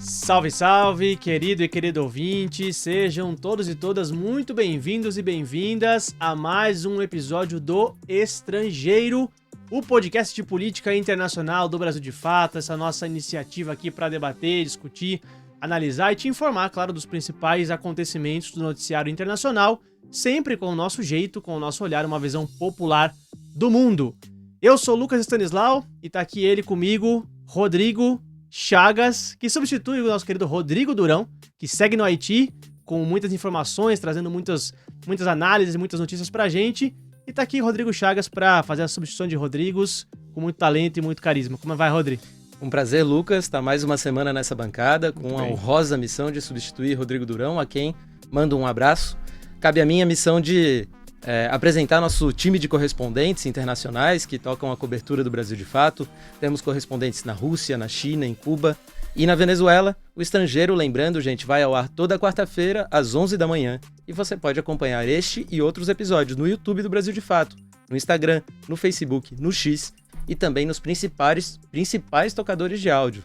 Salve, salve, querido e querido ouvinte, sejam todos e todas muito bem-vindos e bem-vindas a mais um episódio do Estrangeiro, o podcast de política internacional do Brasil de Fato, essa nossa iniciativa aqui para debater, discutir, analisar e te informar, claro, dos principais acontecimentos do noticiário internacional, sempre com o nosso jeito, com o nosso olhar, uma visão popular do mundo. Eu sou Lucas Stanislau e tá aqui ele comigo, Rodrigo Chagas, que substitui o nosso querido Rodrigo Durão, que segue no Haiti com muitas informações, trazendo muitas análises e muitas notícias pra gente. E tá aqui Rodrigo Chagas pra fazer a substituição de Rodrigos com muito talento e muito carisma. Como vai, Rodrigo? Um prazer, Lucas, estar mais uma semana nessa bancada com a honrosa missão de substituir Rodrigo Durão, a quem mando um abraço. Cabe a mim a missão de apresentar nosso time de correspondentes internacionais que tocam a cobertura do Brasil de Fato. Temos correspondentes na Rússia, na China, em Cuba e na Venezuela. O Estrangeiro, lembrando, gente, vai ao ar toda quarta-feira às 11 da manhã e você pode acompanhar este e outros episódios no YouTube do Brasil de Fato, no Instagram, no Facebook, no X e também nos principais tocadores de áudio.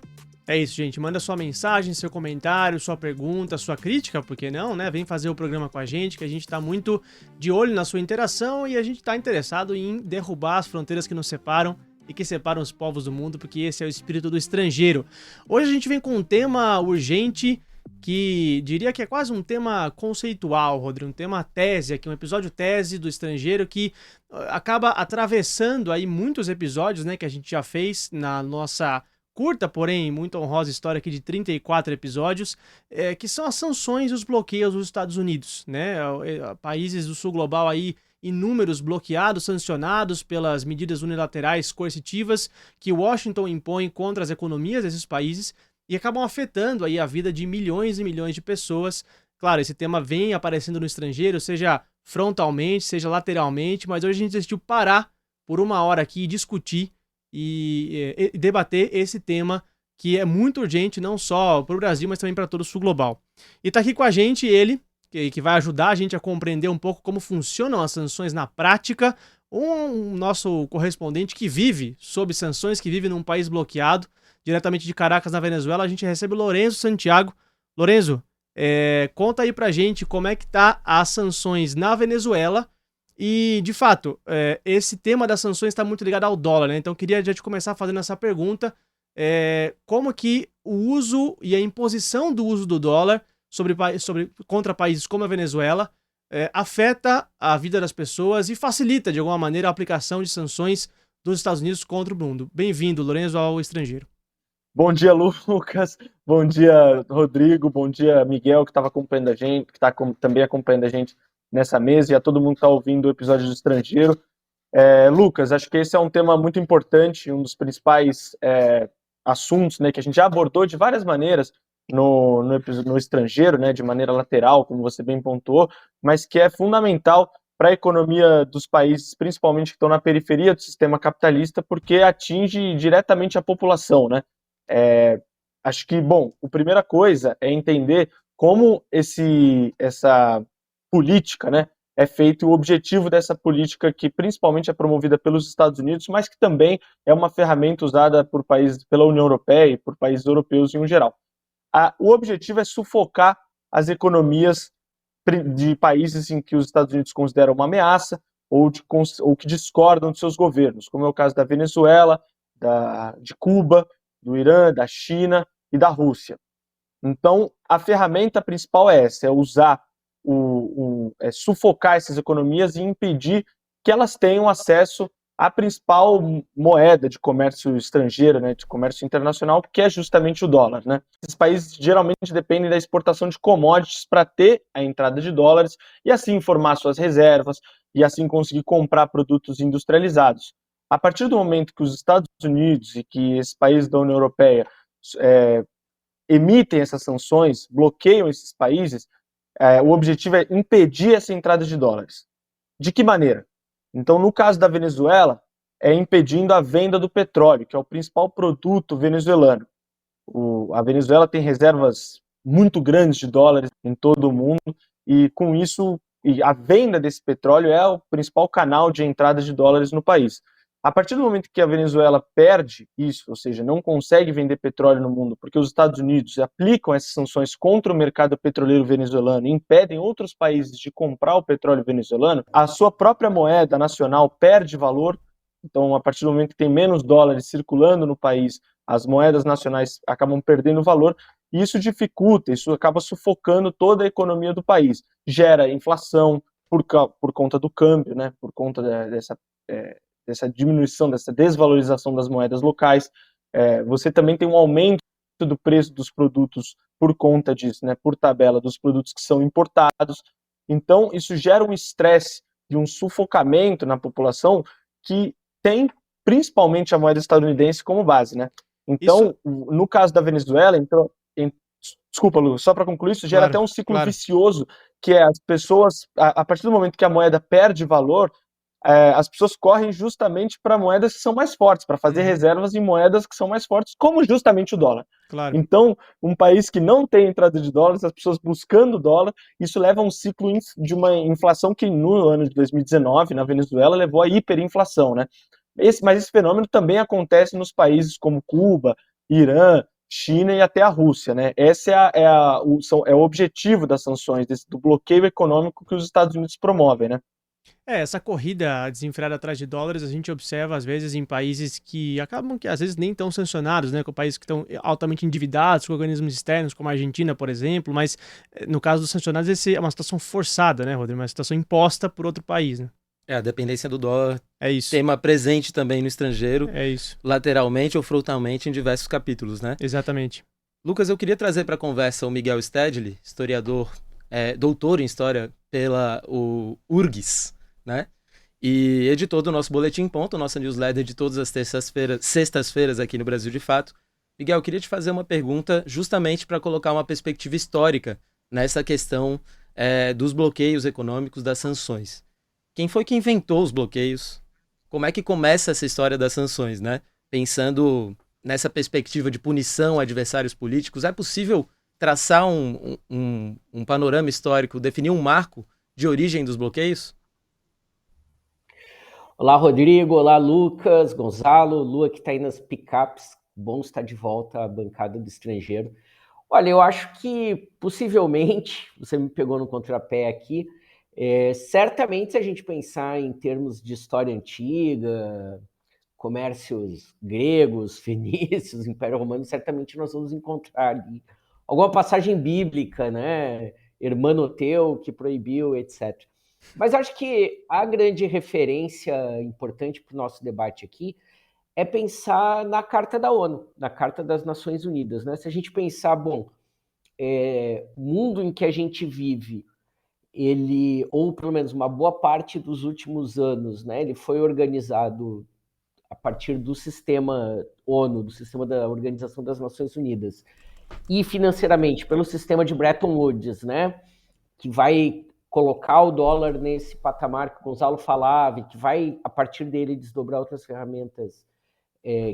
É isso, gente. Manda sua mensagem, seu comentário, sua pergunta, sua crítica, por que não, né? Vem fazer o programa com a gente, que a gente tá muito de olho na sua interação e a gente tá interessado em derrubar as fronteiras que nos separam e que separam os povos do mundo, porque esse é o espírito do estrangeiro. Hoje a gente vem com um tema urgente que diria que é quase um tema conceitual, Rodrigo, um tema tese aqui, um episódio tese do Estrangeiro que acaba atravessando aí muitos episódios, né, que a gente já fez na nossa curta, porém muito honrosa história aqui de 34 episódios, que são as sanções e os bloqueios dos Estados Unidos, né? Países do sul global aí, inúmeros bloqueados, sancionados pelas medidas unilaterais coercitivas que Washington impõe contra as economias desses países e acabam afetando aí a vida de milhões e milhões de pessoas. Claro, esse tema vem aparecendo no Estrangeiro, seja frontalmente, seja lateralmente, mas hoje a gente decidiu parar por uma hora aqui e discutir e debater esse tema que é muito urgente, não só para o Brasil, mas também para todo o sul global. E está aqui com a gente ele, que vai ajudar a gente a compreender um pouco como funcionam as sanções na prática, um nosso correspondente que vive sob sanções, que vive num país bloqueado, diretamente de Caracas, na Venezuela. A gente recebe o Lorenzo Santiago. Lorenzo, conta aí pra gente como é que tá as sanções na Venezuela. E, de fato, esse tema das sanções está muito ligado ao dólar, né? Então, eu queria já te começar fazendo essa pergunta. Como que o uso e a imposição do uso do dólar contra países como a Venezuela afeta a vida das pessoas e facilita, de alguma maneira, a aplicação de sanções dos Estados Unidos contra o mundo. Bem-vindo, Lorenzo, ao Estrangeiro. Bom dia, Lucas. Bom dia, Rodrigo. Bom dia, Miguel, que estava acompanhando a gente, que está também acompanhando a gente nessa mesa, e a todo mundo que está ouvindo o episódio do Estrangeiro. Lucas, acho que esse é um tema muito importante, um dos principais assuntos, né, que a gente já abordou de várias maneiras no Estrangeiro, né, de maneira lateral, como você bem pontuou, mas que é fundamental para a economia dos países, principalmente que estão na periferia do sistema capitalista, porque atinge diretamente a população, né? Acho que, a primeira coisa é entender como essa política, né, é feito o objetivo dessa política que principalmente é promovida pelos Estados Unidos, mas que também é uma ferramenta usada por países, pela União Europeia e por países europeus em geral. O objetivo é sufocar as economias de países em que os Estados Unidos consideram uma ameaça ou que discordam de seus governos, como é o caso da Venezuela, de Cuba, do Irã, da China e da Rússia. Então, a ferramenta principal é essa, é usar sufocar essas economias e impedir que elas tenham acesso à principal moeda de comércio estrangeiro, né, de comércio internacional, que é justamente o dólar, né? Esses países geralmente dependem da exportação de commodities para ter a entrada de dólares e assim formar suas reservas e assim conseguir comprar produtos industrializados. A partir do momento que os Estados Unidos e que esses países da União Europeia emitem essas sanções, bloqueiam esses países, o objetivo é impedir essa entrada de dólares. De que maneira? Então, no caso da Venezuela, impedindo a venda do petróleo, que é o principal produto venezuelano. A Venezuela tem reservas muito grandes de dólares em todo o mundo, e com isso, a venda desse petróleo é o principal canal de entrada de dólares no país. A partir do momento que a Venezuela perde isso, ou seja, não consegue vender petróleo no mundo, porque os Estados Unidos aplicam essas sanções contra o mercado petroleiro venezuelano e impedem outros países de comprar o petróleo venezuelano, a sua própria moeda nacional perde valor. Então, a partir do momento que tem menos dólares circulando no país, as moedas nacionais acabam perdendo valor, e isso dificulta, isso acaba sufocando toda a economia do país. Gera inflação por conta do câmbio, né, por conta dessa diminuição, dessa desvalorização das moedas locais. Você também tem um aumento do preço dos produtos por conta disso, né, por tabela, dos produtos que são importados. Então, isso gera um estresse e um sufocamento na população que tem principalmente a moeda estadunidense como base, né? Então, no caso da Venezuela, desculpa, Lu, só para concluir, isso gera até um ciclo vicioso, que é as pessoas, a partir do momento que a moeda perde valor, as pessoas correm justamente para moedas que são mais fortes, para fazer reservas em moedas que são mais fortes, como justamente o dólar. Claro. Então, um país que não tem entrada de dólares, as pessoas buscando dólar, isso leva a um ciclo de uma inflação que no ano de 2019, na Venezuela, levou à hiperinflação, né? Mas esse fenômeno também acontece nos países como Cuba, Irã, China e até a Rússia, né? Esse é o objetivo das sanções, do bloqueio econômico que os Estados Unidos promovem, né? Essa corrida desenfreada atrás de dólares a gente observa às vezes em países que acabam que às vezes nem estão sancionados, né, com países que estão altamente endividados, com organismos externos, como a Argentina, por exemplo, mas no caso dos sancionados esse é uma situação forçada, né, Rodrigo, uma situação imposta por outro país, né? A dependência do dólar. É isso. Tema presente também no estrangeiro. É isso. Lateralmente ou frontalmente em diversos capítulos, né? Exatamente. Lucas, eu queria trazer para a conversa o Miguel Stedley, historiador, doutor em História pela URGS, né? E editor do nosso Boletim em Ponto, nossa newsletter de todas as sextas-feiras aqui no Brasil de Fato. Miguel, eu queria te fazer uma pergunta justamente para colocar uma perspectiva histórica nessa questão dos bloqueios econômicos, das sanções. Quem foi que inventou os bloqueios? Como é que começa essa história das sanções, né? Pensando nessa perspectiva de punição a adversários políticos, é possível traçar um panorama histórico, definir um marco de origem dos bloqueios? Olá, Rodrigo. Olá, Lucas, Gonzalo, Lua, que está aí nas picapes. Bom estar de volta à bancada do estrangeiro. Olha, eu acho que, possivelmente, você me pegou no contrapé aqui, certamente, se a gente pensar em termos de história antiga, comércios gregos, fenícios, Império Romano, certamente nós vamos encontrar ali alguma passagem bíblica, né? Hermanoteu, que proibiu, etc. Mas acho que a grande referência importante para o nosso debate aqui é pensar na Carta da ONU, na Carta das Nações Unidas, né? Se a gente pensar, o mundo em que a gente vive, ele, ou pelo menos uma boa parte dos últimos anos, né, ele foi organizado a partir do sistema ONU, do sistema da Organização das Nações Unidas, e financeiramente pelo sistema de Bretton Woods, né, que vai colocar o dólar nesse patamar que o Gonzalo falava, e que vai, a partir dele, desdobrar outras ferramentas,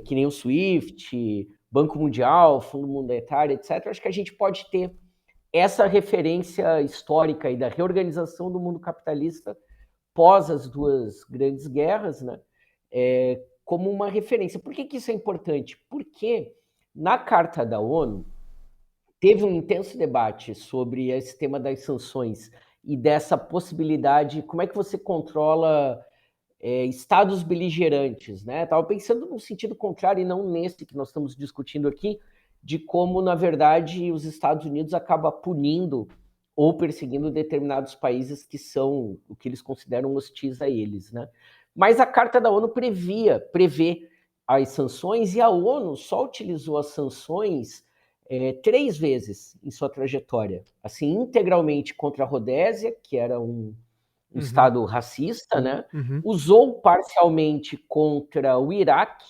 que nem o SWIFT, Banco Mundial, Fundo Monetário, etc. Acho que a gente pode ter essa referência histórica aí da reorganização do mundo capitalista pós as duas grandes guerras, né, como uma referência. Por que isso é importante? Porque na Carta da ONU teve um intenso debate sobre esse tema das sanções e dessa possibilidade, como é que você controla estados beligerantes, né? Estava pensando num sentido contrário e não nesse que nós estamos discutindo aqui, de como, na verdade, os Estados Unidos acabam punindo ou perseguindo determinados países que são o que eles consideram hostis a eles, né? Mas a Carta da ONU prevê as sanções, e a ONU só utilizou as sanções 3 vezes em sua trajetória. Assim, integralmente contra a Rodésia, que era um Estado racista, né? Usou parcialmente contra o Iraque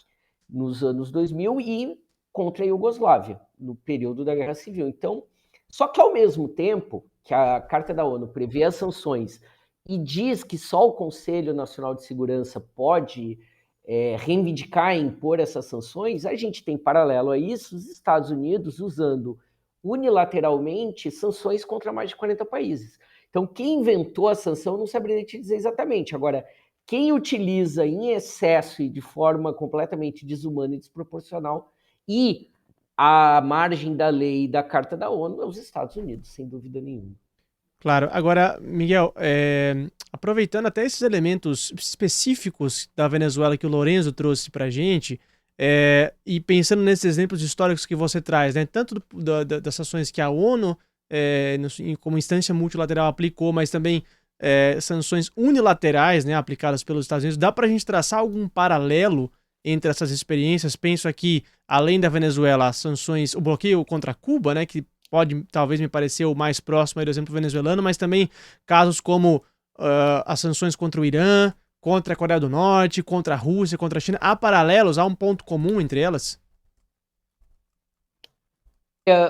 nos anos 2000 e contra a Iugoslávia, no período da Guerra Civil. Então, só que ao mesmo tempo que a Carta da ONU prevê as sanções e diz que só o Conselho Nacional de Segurança pode reivindicar e impor essas sanções, a gente tem paralelo a isso os Estados Unidos usando unilateralmente sanções contra mais de 40 países. Então, quem inventou a sanção não saberia te dizer exatamente. Agora, quem utiliza em excesso e de forma completamente desumana e desproporcional e à margem da lei e da Carta da ONU é os Estados Unidos, sem dúvida nenhuma. Claro. Agora, Miguel, aproveitando até esses elementos específicos da Venezuela que o Lorenzo trouxe para a gente, e pensando nesses exemplos históricos que você traz, né, tanto das sanções que a ONU, como instância multilateral, aplicou, mas também sanções unilaterais, né, aplicadas pelos Estados Unidos, dá para a gente traçar algum paralelo entre essas experiências? Penso aqui, além da Venezuela, as sanções, o bloqueio contra Cuba, né, que pode talvez me parecer o mais próximo aí do exemplo venezuelano, mas também casos como as sanções contra o Irã, contra a Coreia do Norte, contra a Rússia, contra a China. Há paralelos? Há um ponto comum entre elas?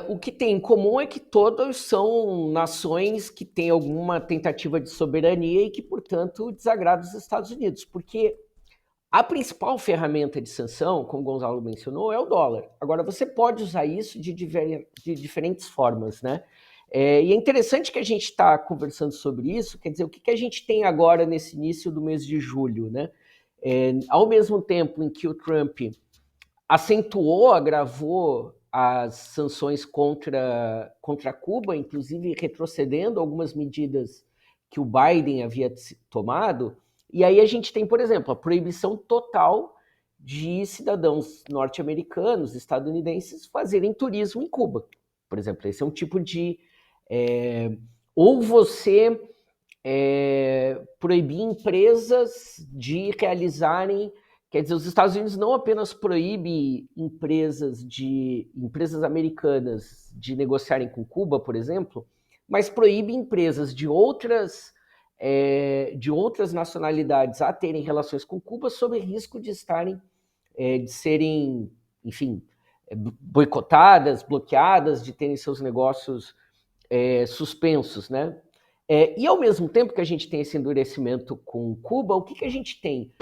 O que tem em comum é que todas são nações que têm alguma tentativa de soberania e que, portanto, desagradam os Estados Unidos, porque a principal ferramenta de sanção, como o Gonzalo mencionou, é o dólar. Agora, você pode usar isso de diferentes formas, né? E é interessante que a gente está conversando sobre isso, quer dizer, o que a gente tem agora nesse início do mês de julho, né? Ao mesmo tempo em que o Trump acentuou, agravou as sanções contra Cuba, inclusive retrocedendo algumas medidas que o Biden havia tomado. E aí a gente tem, por exemplo, a proibição total de cidadãos norte-americanos, estadunidenses, fazerem turismo em Cuba. Por exemplo, esse é um tipo de... ou você proibir empresas de realizarem... Quer dizer, os Estados Unidos não apenas proíbe empresas americanas de negociarem com Cuba, por exemplo, mas proíbe empresas de outras nacionalidades a terem relações com Cuba sob risco de serem, enfim, boicotadas, bloqueadas, de terem seus negócios suspensos, né? E ao mesmo tempo que a gente tem esse endurecimento com Cuba, o que a gente tem?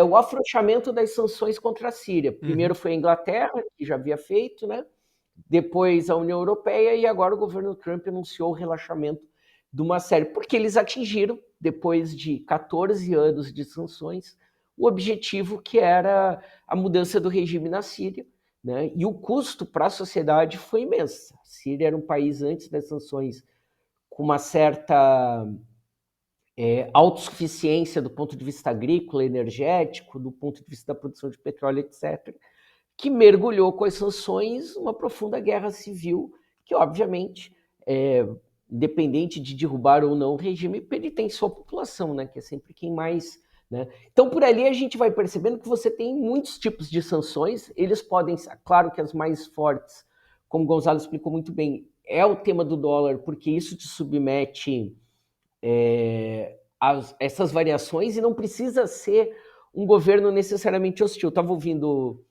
O afrouxamento das sanções contra a Síria. Primeiro foi a Inglaterra, que já havia feito, né? Depois a União Europeia e agora o governo Trump anunciou o relaxamento de uma série, porque eles atingiram, depois de 14 anos de sanções, o objetivo que era a mudança do regime na Síria, né? E o custo para a sociedade foi imenso. A Síria era um país, antes das sanções, com uma certa autossuficiência do ponto de vista agrícola, energético, do ponto de vista da produção de petróleo, etc., que mergulhou com as sanções uma profunda guerra civil, que, obviamente, independente de derrubar ou não o regime, ele tem sua população, né, que é sempre quem mais... Né? Então, por ali a gente vai percebendo que você tem muitos tipos de sanções, eles podem, claro que as mais fortes, como o Gonzalo explicou muito bem, é o tema do dólar, porque isso te submete essas variações e não precisa ser um governo necessariamente hostil. Eu estava ouvindo,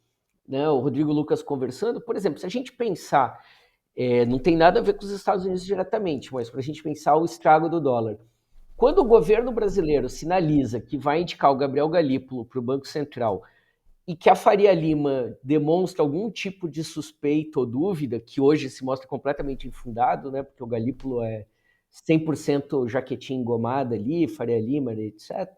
né, o Rodrigo Lucas conversando, por exemplo, se a gente pensar, não tem nada a ver com os Estados Unidos diretamente, mas para a gente pensar o estrago do dólar. Quando o governo brasileiro sinaliza que vai indicar o Gabriel Galípolo para o Banco Central e que a Faria Lima demonstra algum tipo de suspeita ou dúvida, que hoje se mostra completamente infundado, né, porque o Galípolo é 100% jaquetinha engomada ali, Faria Lima, etc.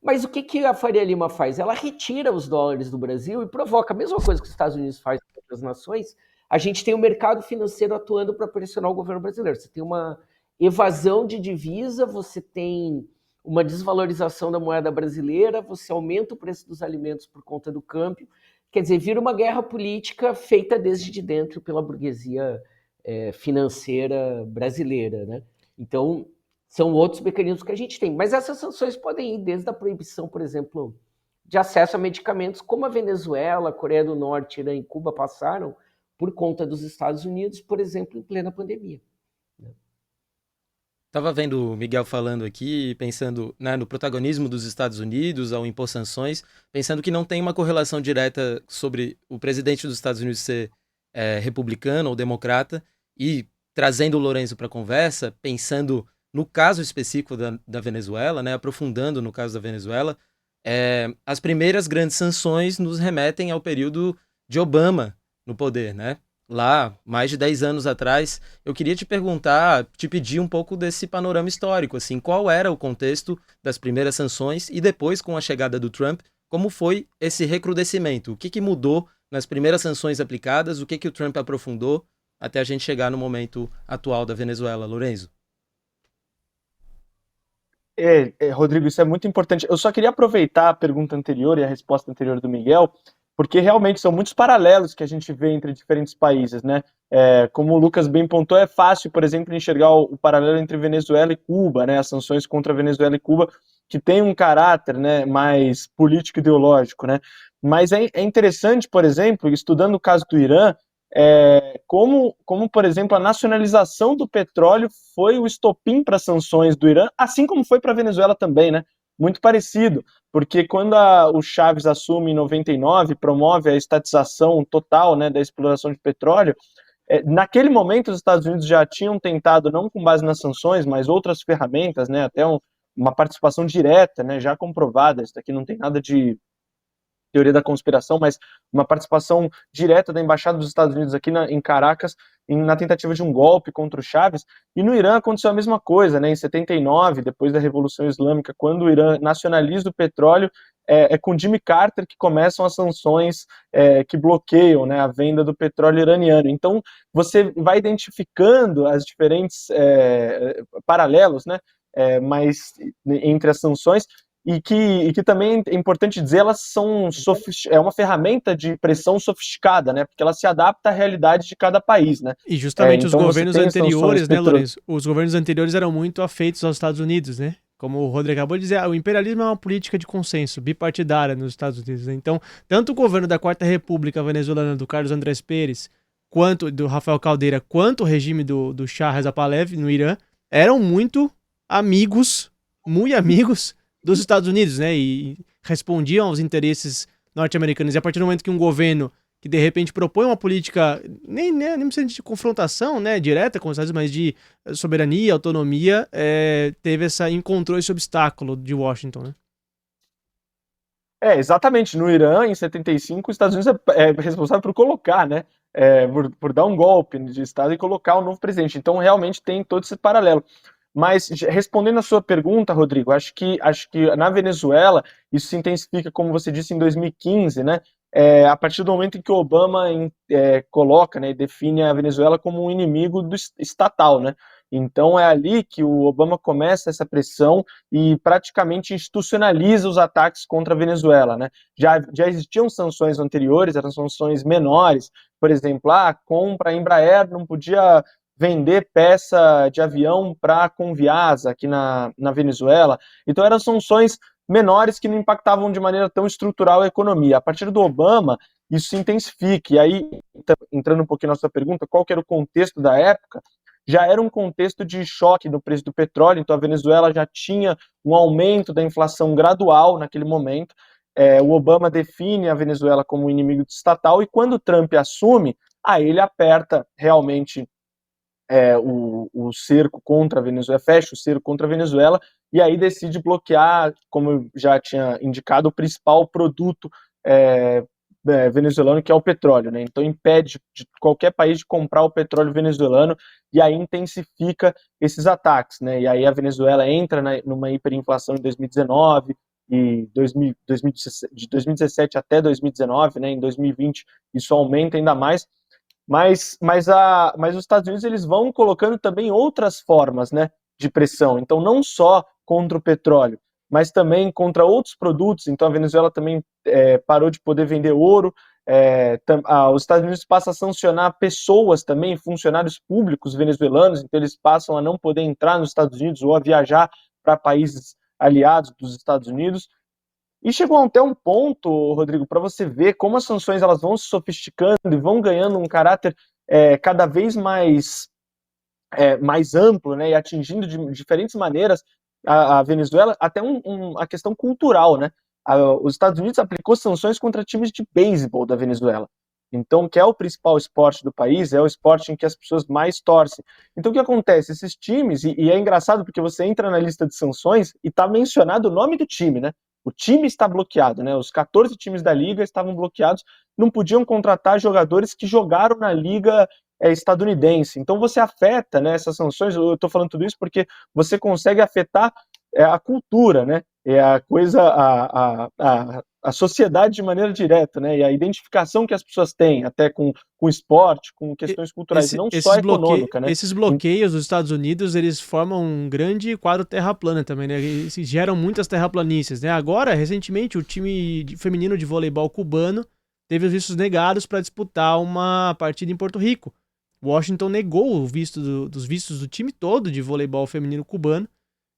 Mas o que a Faria Lima faz? Ela retira os dólares do Brasil e provoca a mesma coisa que os Estados Unidos faz com outras nações. A gente tem o mercado financeiro atuando para pressionar o governo brasileiro. Você tem uma evasão de divisa, você tem uma desvalorização da moeda brasileira, você aumenta o preço dos alimentos por conta do câmbio. Quer dizer, vira uma guerra política feita desde de dentro pela burguesia financeira brasileira, né? Então, são outros mecanismos que a gente tem. Mas essas sanções podem ir desde a proibição, por exemplo, de acesso a medicamentos, como a Venezuela, a Coreia do Norte, Irã e Cuba passaram por conta dos Estados Unidos, por exemplo, em plena pandemia. Estava vendo o Miguel falando aqui, pensando, né, no protagonismo dos Estados Unidos ao impor sanções, pensando que não tem uma correlação direta sobre o presidente dos Estados Unidos ser republicano ou democrata, e trazendo o Lorenzo para a conversa, pensando no caso específico da Venezuela, né, aprofundando no caso da Venezuela, as primeiras grandes sanções nos remetem ao período de Obama no poder, né? Lá, mais de 10 anos atrás, eu queria te perguntar, te pedir um pouco desse panorama histórico, assim, qual era o contexto das primeiras sanções e depois, com a chegada do Trump, como foi esse recrudescimento? O que mudou nas primeiras sanções aplicadas? O que o Trump aprofundou até a gente chegar no momento atual da Venezuela, Lorenzo? Rodrigo, isso é muito importante. Eu só queria aproveitar a pergunta anterior e a resposta anterior do Miguel, porque realmente são muitos paralelos que a gente vê entre diferentes países, né? Como o Lucas bem pontuou, é fácil, por exemplo, enxergar o paralelo entre Venezuela e Cuba, né? As sanções contra Venezuela e Cuba, que tem um caráter, né, mais político-ideológico, né? Mas é interessante, por exemplo, estudando o caso do Irã, como, por exemplo, a nacionalização do petróleo foi o estopim para as sanções do Irã, assim como foi para a Venezuela também, né? Muito parecido, porque quando o Chávez assume em 99, promove a estatização total, né, da exploração de petróleo, naquele momento os Estados Unidos já tinham tentado, não com base nas sanções, mas outras ferramentas, né, até uma participação direta, né, já comprovada, isso daqui não tem nada de teoria da conspiração, mas uma participação direta da Embaixada dos Estados Unidos aqui em Caracas, na tentativa de um golpe contra o Chávez. E no Irã aconteceu a mesma coisa, né? Em 79, depois da Revolução Islâmica, quando o Irã nacionaliza o petróleo, com Jimmy Carter que começam as sanções que bloqueiam, né, a venda do petróleo iraniano. Então, você vai identificando as diferentes paralelos, né, mas entre as sanções, e que também é importante dizer, elas são uma ferramenta de pressão sofisticada, né? Porque ela se adapta à realidade de cada país, né? E justamente os então governos anteriores, né, Lourenço? Os governos anteriores eram muito afeitos aos Estados Unidos, né? Como o Rodrigo acabou de dizer, o imperialismo é uma política de consenso, bipartidária nos Estados Unidos, né? Então, tanto o governo da Quarta República venezuelana, do Carlos Andrés Pérez, quanto do Rafael Caldeira, quanto o regime do Shah Reza Pahlavi no Irã, eram muito amigos dos Estados Unidos, né? E respondiam aos interesses norte-americanos. E a partir do momento que um governo que de repente propõe uma política, nem precisa de confrontação, né, direta com os Estados Unidos, mas de soberania, autonomia, encontrou esse obstáculo de Washington, né? Exatamente. No Irã, em 75, os Estados Unidos é responsável por colocar, né, por dar um golpe de Estado e colocar um novo presidente. Então, realmente tem todo esse paralelo. Mas, respondendo a sua pergunta, Rodrigo, acho que na Venezuela isso se intensifica, como você disse, em 2015, né? A partir do momento em que o Obama coloca, né, e define a Venezuela como um inimigo estatal, né? Então é ali que o Obama começa essa pressão e praticamente institucionaliza os ataques contra a Venezuela, né? Já existiam sanções anteriores, eram sanções menores, por exemplo, a compra, a Embraer não podia vender peça de avião para a Conviasa aqui na Venezuela. Então eram sanções menores que não impactavam de maneira tão estrutural a economia. A partir do Obama, isso se intensifica. E aí, entrando um pouquinho na sua pergunta, qual que era o contexto da época? Já era um contexto de choque no preço do petróleo, então a Venezuela já tinha um aumento da inflação gradual naquele momento. O Obama define a Venezuela como um inimigo estatal, e quando o Trump assume, aí ele aperta realmente o cerco contra a Venezuela, fecha o cerco contra a Venezuela, e aí decide bloquear, como eu já tinha indicado, o principal produto venezuelano, que é o petróleo, né? Então impede de qualquer país de comprar o petróleo venezuelano, e aí intensifica esses ataques, né? E aí a Venezuela entra numa hiperinflação em 2019, e de 2017 até 2019, né? Em 2020 isso aumenta ainda mais. Mas os Estados Unidos, eles vão colocando também outras formas, né, de pressão. Então, não só contra o petróleo, mas também contra outros produtos. Então, a Venezuela também parou de poder vender ouro. Os Estados Unidos passam a sancionar pessoas também, funcionários públicos venezuelanos. Então, eles passam a não poder entrar nos Estados Unidos ou a viajar para países aliados dos Estados Unidos. E chegou até um ponto, Rodrigo, para você ver como as sanções elas vão se sofisticando e vão ganhando um caráter cada vez mais amplo, né, e atingindo de diferentes maneiras a Venezuela, até a questão cultural, né? Os Estados Unidos aplicou sanções contra times de beisebol da Venezuela. Então, que é o principal esporte do país, é o esporte em que as pessoas mais torcem. Então, o que acontece? Esses times, e é engraçado porque você entra na lista de sanções e está mencionado o nome do time, né? O time está bloqueado, né? Os 14 times da liga estavam bloqueados, não podiam contratar jogadores que jogaram na liga estadunidense. Então você afeta, né, essas sanções. Eu estou falando tudo isso porque você consegue afetar a cultura, né? A coisa, a sociedade de maneira direta, né? E a identificação que as pessoas têm, até com o esporte, com questões culturais, não só econômica, né? Esses bloqueios dos Estados Unidos, eles formam um grande quadro terraplana também, né? Eles geram muitas terraplanícies, né? Agora, recentemente, o time feminino de voleibol cubano teve os vistos negados para disputar uma partida em Porto Rico. Washington negou o visto dos vistos do time todo de voleibol feminino cubano.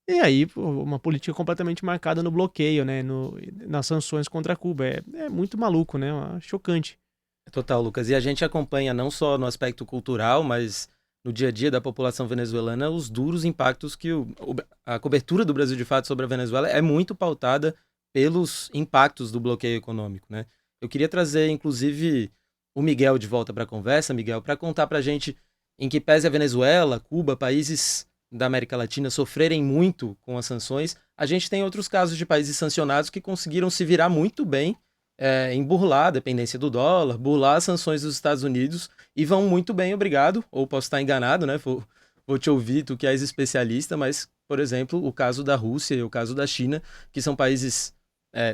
E aí, uma política completamente marcada no bloqueio, né? Nas sanções contra Cuba. É muito maluco, né? Chocante. Total, Lucas. E a gente acompanha não só no aspecto cultural, mas no dia a dia da população venezuelana, os duros impactos que a cobertura do Brasil de Fato sobre a Venezuela é muito pautada pelos impactos do bloqueio econômico, né? Eu queria trazer, inclusive, o Miguel de volta para a conversa, Miguel, para contar para a gente em que pese a Venezuela, Cuba, países da América Latina sofrerem muito com as sanções, a gente tem outros casos de países sancionados que conseguiram se virar muito bem em burlar a dependência do dólar, burlar as sanções dos Estados Unidos e vão muito bem, obrigado, ou posso estar enganado, né? Vou te ouvir, tu que és especialista, mas, por exemplo, o caso da Rússia e o caso da China, que são países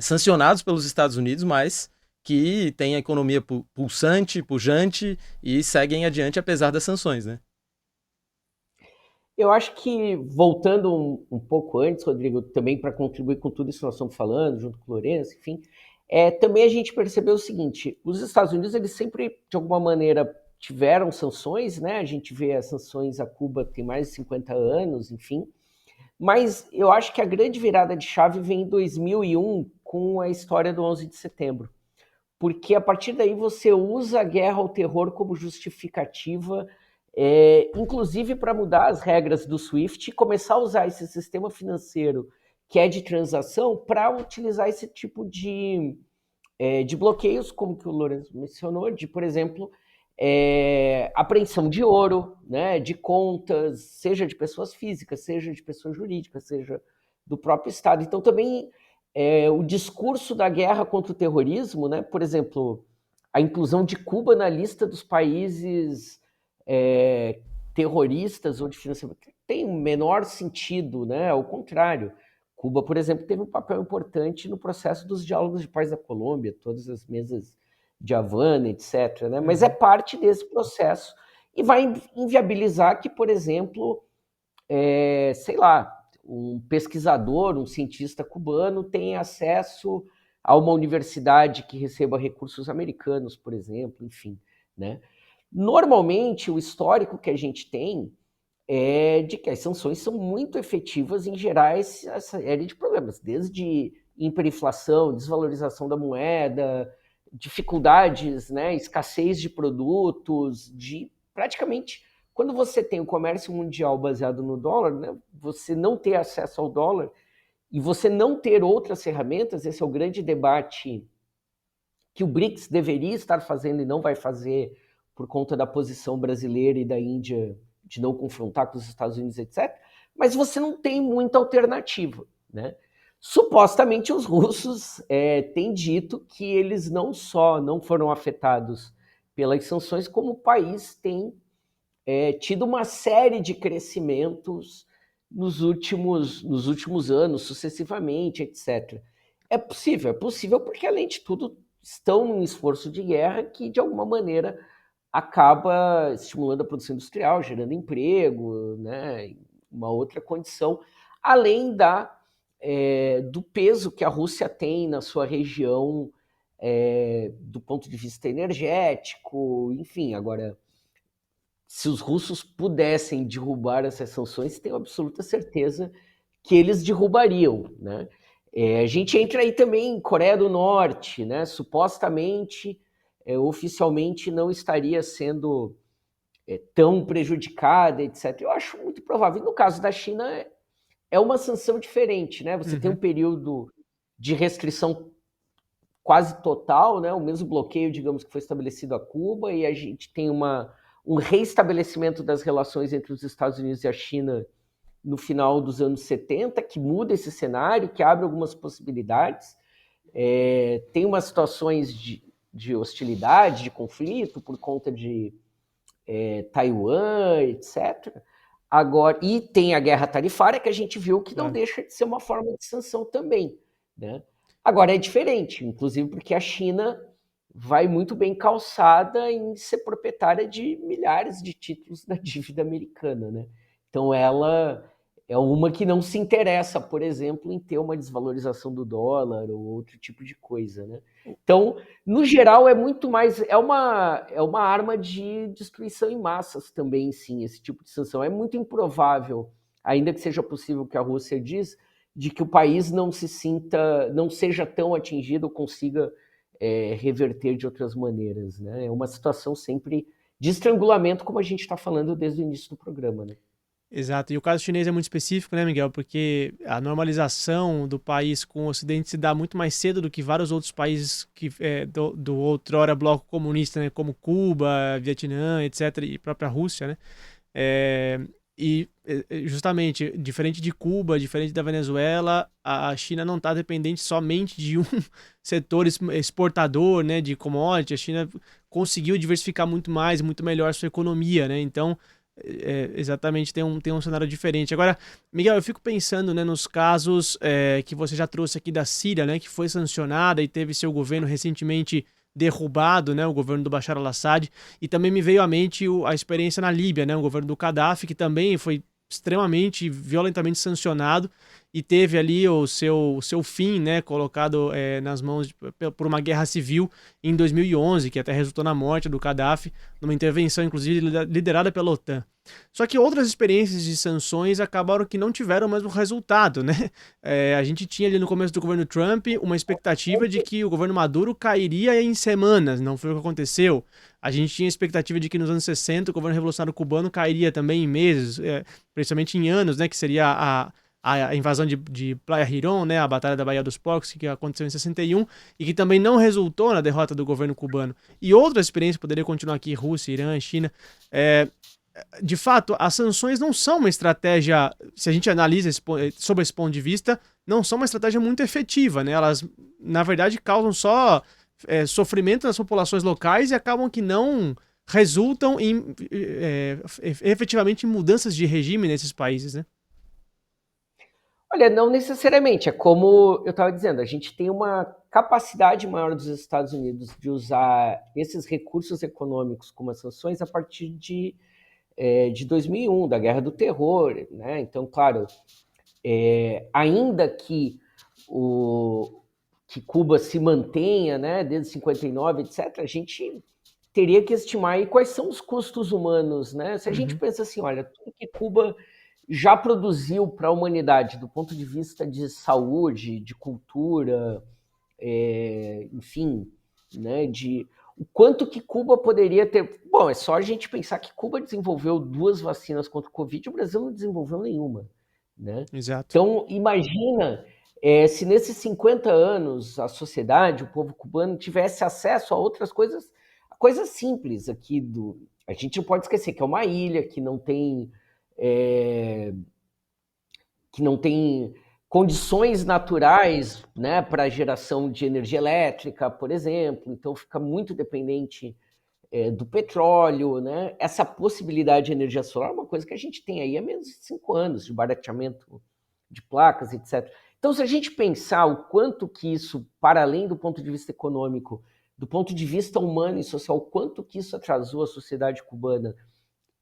sancionados pelos Estados Unidos, mas que têm a economia pulsante, pujante e seguem adiante apesar das sanções, né? Eu acho que, voltando um pouco antes, Rodrigo, também para contribuir com tudo isso que nós estamos falando, junto com o Lourenço, enfim, também a gente percebeu o seguinte, os Estados Unidos, eles sempre, de alguma maneira, tiveram sanções, né? A gente vê as sanções a Cuba tem mais de 50 anos, enfim, mas eu acho que a grande virada de chave vem em 2001 com a história do 11 de setembro, porque a partir daí você usa a guerra ao terror como justificativa, inclusive para mudar as regras do SWIFT e começar a usar esse sistema financeiro que é de transação para utilizar esse tipo de bloqueios, como que o Lourenço mencionou, de, por exemplo, apreensão de ouro, né, de contas, seja de pessoas físicas, seja de pessoas jurídicas, seja do próprio Estado. Então, também o discurso da guerra contra o terrorismo, né, por exemplo, a inclusão de Cuba na lista dos países terroristas ou de financiamento, tem o menor sentido, né? Ao contrário. Cuba, por exemplo, teve um papel importante no processo dos diálogos de paz da Colômbia, todas as mesas de Havana, etc., né? Mas é parte desse processo e vai inviabilizar que, por exemplo, sei lá, um pesquisador, um cientista cubano tenha acesso a uma universidade que receba recursos americanos, por exemplo, enfim, né? Normalmente, o histórico que a gente tem é de que as sanções são muito efetivas em gerar essa série de problemas, desde hiperinflação, desvalorização da moeda, dificuldades, né, escassez de produtos, de praticamente, quando você tem o comércio mundial baseado no dólar, né, você não ter acesso ao dólar e você não ter outras ferramentas, esse é o grande debate que o BRICS deveria estar fazendo e não vai fazer por conta da posição brasileira e da Índia de não confrontar com os Estados Unidos, etc. Mas você não tem muita alternativa, né? Supostamente os russos têm dito que eles não só não foram afetados pelas sanções, como o país tem tido uma série de crescimentos nos últimos anos, sucessivamente, etc. É possível porque, além de tudo, estão num esforço de guerra que, de alguma maneira, acaba estimulando a produção industrial, gerando emprego, né, uma outra condição, além do peso que a Rússia tem na sua região do ponto de vista energético, enfim. Agora, se os russos pudessem derrubar essas sanções, tenho absoluta certeza que eles derrubariam, né? A gente entra aí também em Coreia do Norte, né? Supostamente, oficialmente não estaria sendo tão prejudicada, etc. Eu acho muito provável. No caso da China, é uma sanção diferente, né? Você tem um período de restrição quase total, né? O mesmo bloqueio, digamos, que foi estabelecido a Cuba, e a gente tem um reestabelecimento das relações entre os Estados Unidos e a China no final dos anos 70, que muda esse cenário, que abre algumas possibilidades. Tem umas situações de hostilidade, de conflito, por conta de Taiwan, etc. Agora, e tem a guerra tarifária, que a gente viu que não deixa de ser uma forma de sanção também, né? Agora, é diferente, inclusive porque a China vai muito bem calçada em ser proprietária de milhares de títulos da dívida americana, né? Então, ela é uma que não se interessa, por exemplo, em ter uma desvalorização do dólar ou outro tipo de coisa, né? Então, no geral, é muito mais... É uma arma de destruição em massas também, sim, esse tipo de sanção. É muito improvável, ainda que seja possível que a Rússia diz, de que o país não seja tão atingido ou consiga reverter de outras maneiras, né? É uma situação sempre de estrangulamento, como a gente está falando desde o início do programa, né? Exato, e o caso chinês é muito específico, né, Miguel? Porque a normalização do país com o Ocidente se dá muito mais cedo do que vários outros países do outrora bloco comunista, né, como Cuba, Vietnã, etc., e própria Rússia, né? Justamente, diferente de Cuba, diferente da Venezuela, a China não está dependente somente de um setor exportador, né, de commodity. A China conseguiu diversificar muito mais, muito melhor a sua economia, né? Então, exatamente, tem um cenário diferente. Agora, Miguel, eu fico pensando, né, nos casos que você já trouxe aqui da Síria, né, que foi sancionada e teve seu governo recentemente derrubado, né, o governo do Bashar al-Assad, e também me veio à mente a experiência na Líbia, né, o governo do Gaddafi, que também foi extremamente, violentamente sancionado e teve ali o seu fim, né, colocado nas mãos por uma guerra civil em 2011, que até resultou na morte do Gaddafi, numa intervenção, inclusive, liderada pela OTAN. Só que outras experiências de sanções acabaram que não tiveram o mesmo resultado, né? A gente tinha ali no começo do governo Trump uma expectativa de que o governo Maduro cairia em semanas, não foi o que aconteceu. A gente tinha a expectativa de que nos anos 60 o governo revolucionário cubano cairia também em meses, principalmente em anos, né? Que seria a invasão de Playa Girón, né, a Batalha da Baía dos Porcos, que aconteceu em 61, e que também não resultou na derrota do governo cubano. E outra experiência, poderia continuar aqui, Rússia, Irã, China. De fato, as sanções não são uma estratégia, se a gente analisa sob esse ponto de vista, não são uma estratégia muito efetiva, né? Elas, na verdade, causam só sofrimento nas populações locais e acabam que não resultam efetivamente em mudanças de regime nesses países, né? Olha, não necessariamente. É como eu estava dizendo, a gente tem uma capacidade maior dos Estados Unidos de usar esses recursos econômicos como as sanções a partir de 2001, da Guerra do Terror, né? Então, claro, ainda que Cuba se mantenha, né, desde 59, etc., a gente teria que estimar aí quais são os custos humanos, né? Se a gente pensa assim, olha, tudo que Cuba já produziu para a humanidade do ponto de vista de saúde, de cultura, enfim, né, o quanto que Cuba poderia ter... Bom, é só a gente pensar que Cuba desenvolveu 2 vacinas contra o Covid e o Brasil não desenvolveu nenhuma, né? Exato. Então, imagina se nesses 50 anos a sociedade, o povo cubano, tivesse acesso a outras coisas simples aqui A gente não pode esquecer que é uma ilha que não tem condições naturais, né, para a geração de energia elétrica, por exemplo, então fica muito dependente do petróleo, né? Essa possibilidade de energia solar é uma coisa que a gente tem aí há menos de 5 anos, de barateamento de placas, etc. Então, se a gente pensar o quanto que isso, para além do ponto de vista econômico, do ponto de vista humano e social, o quanto que isso atrasou a sociedade cubana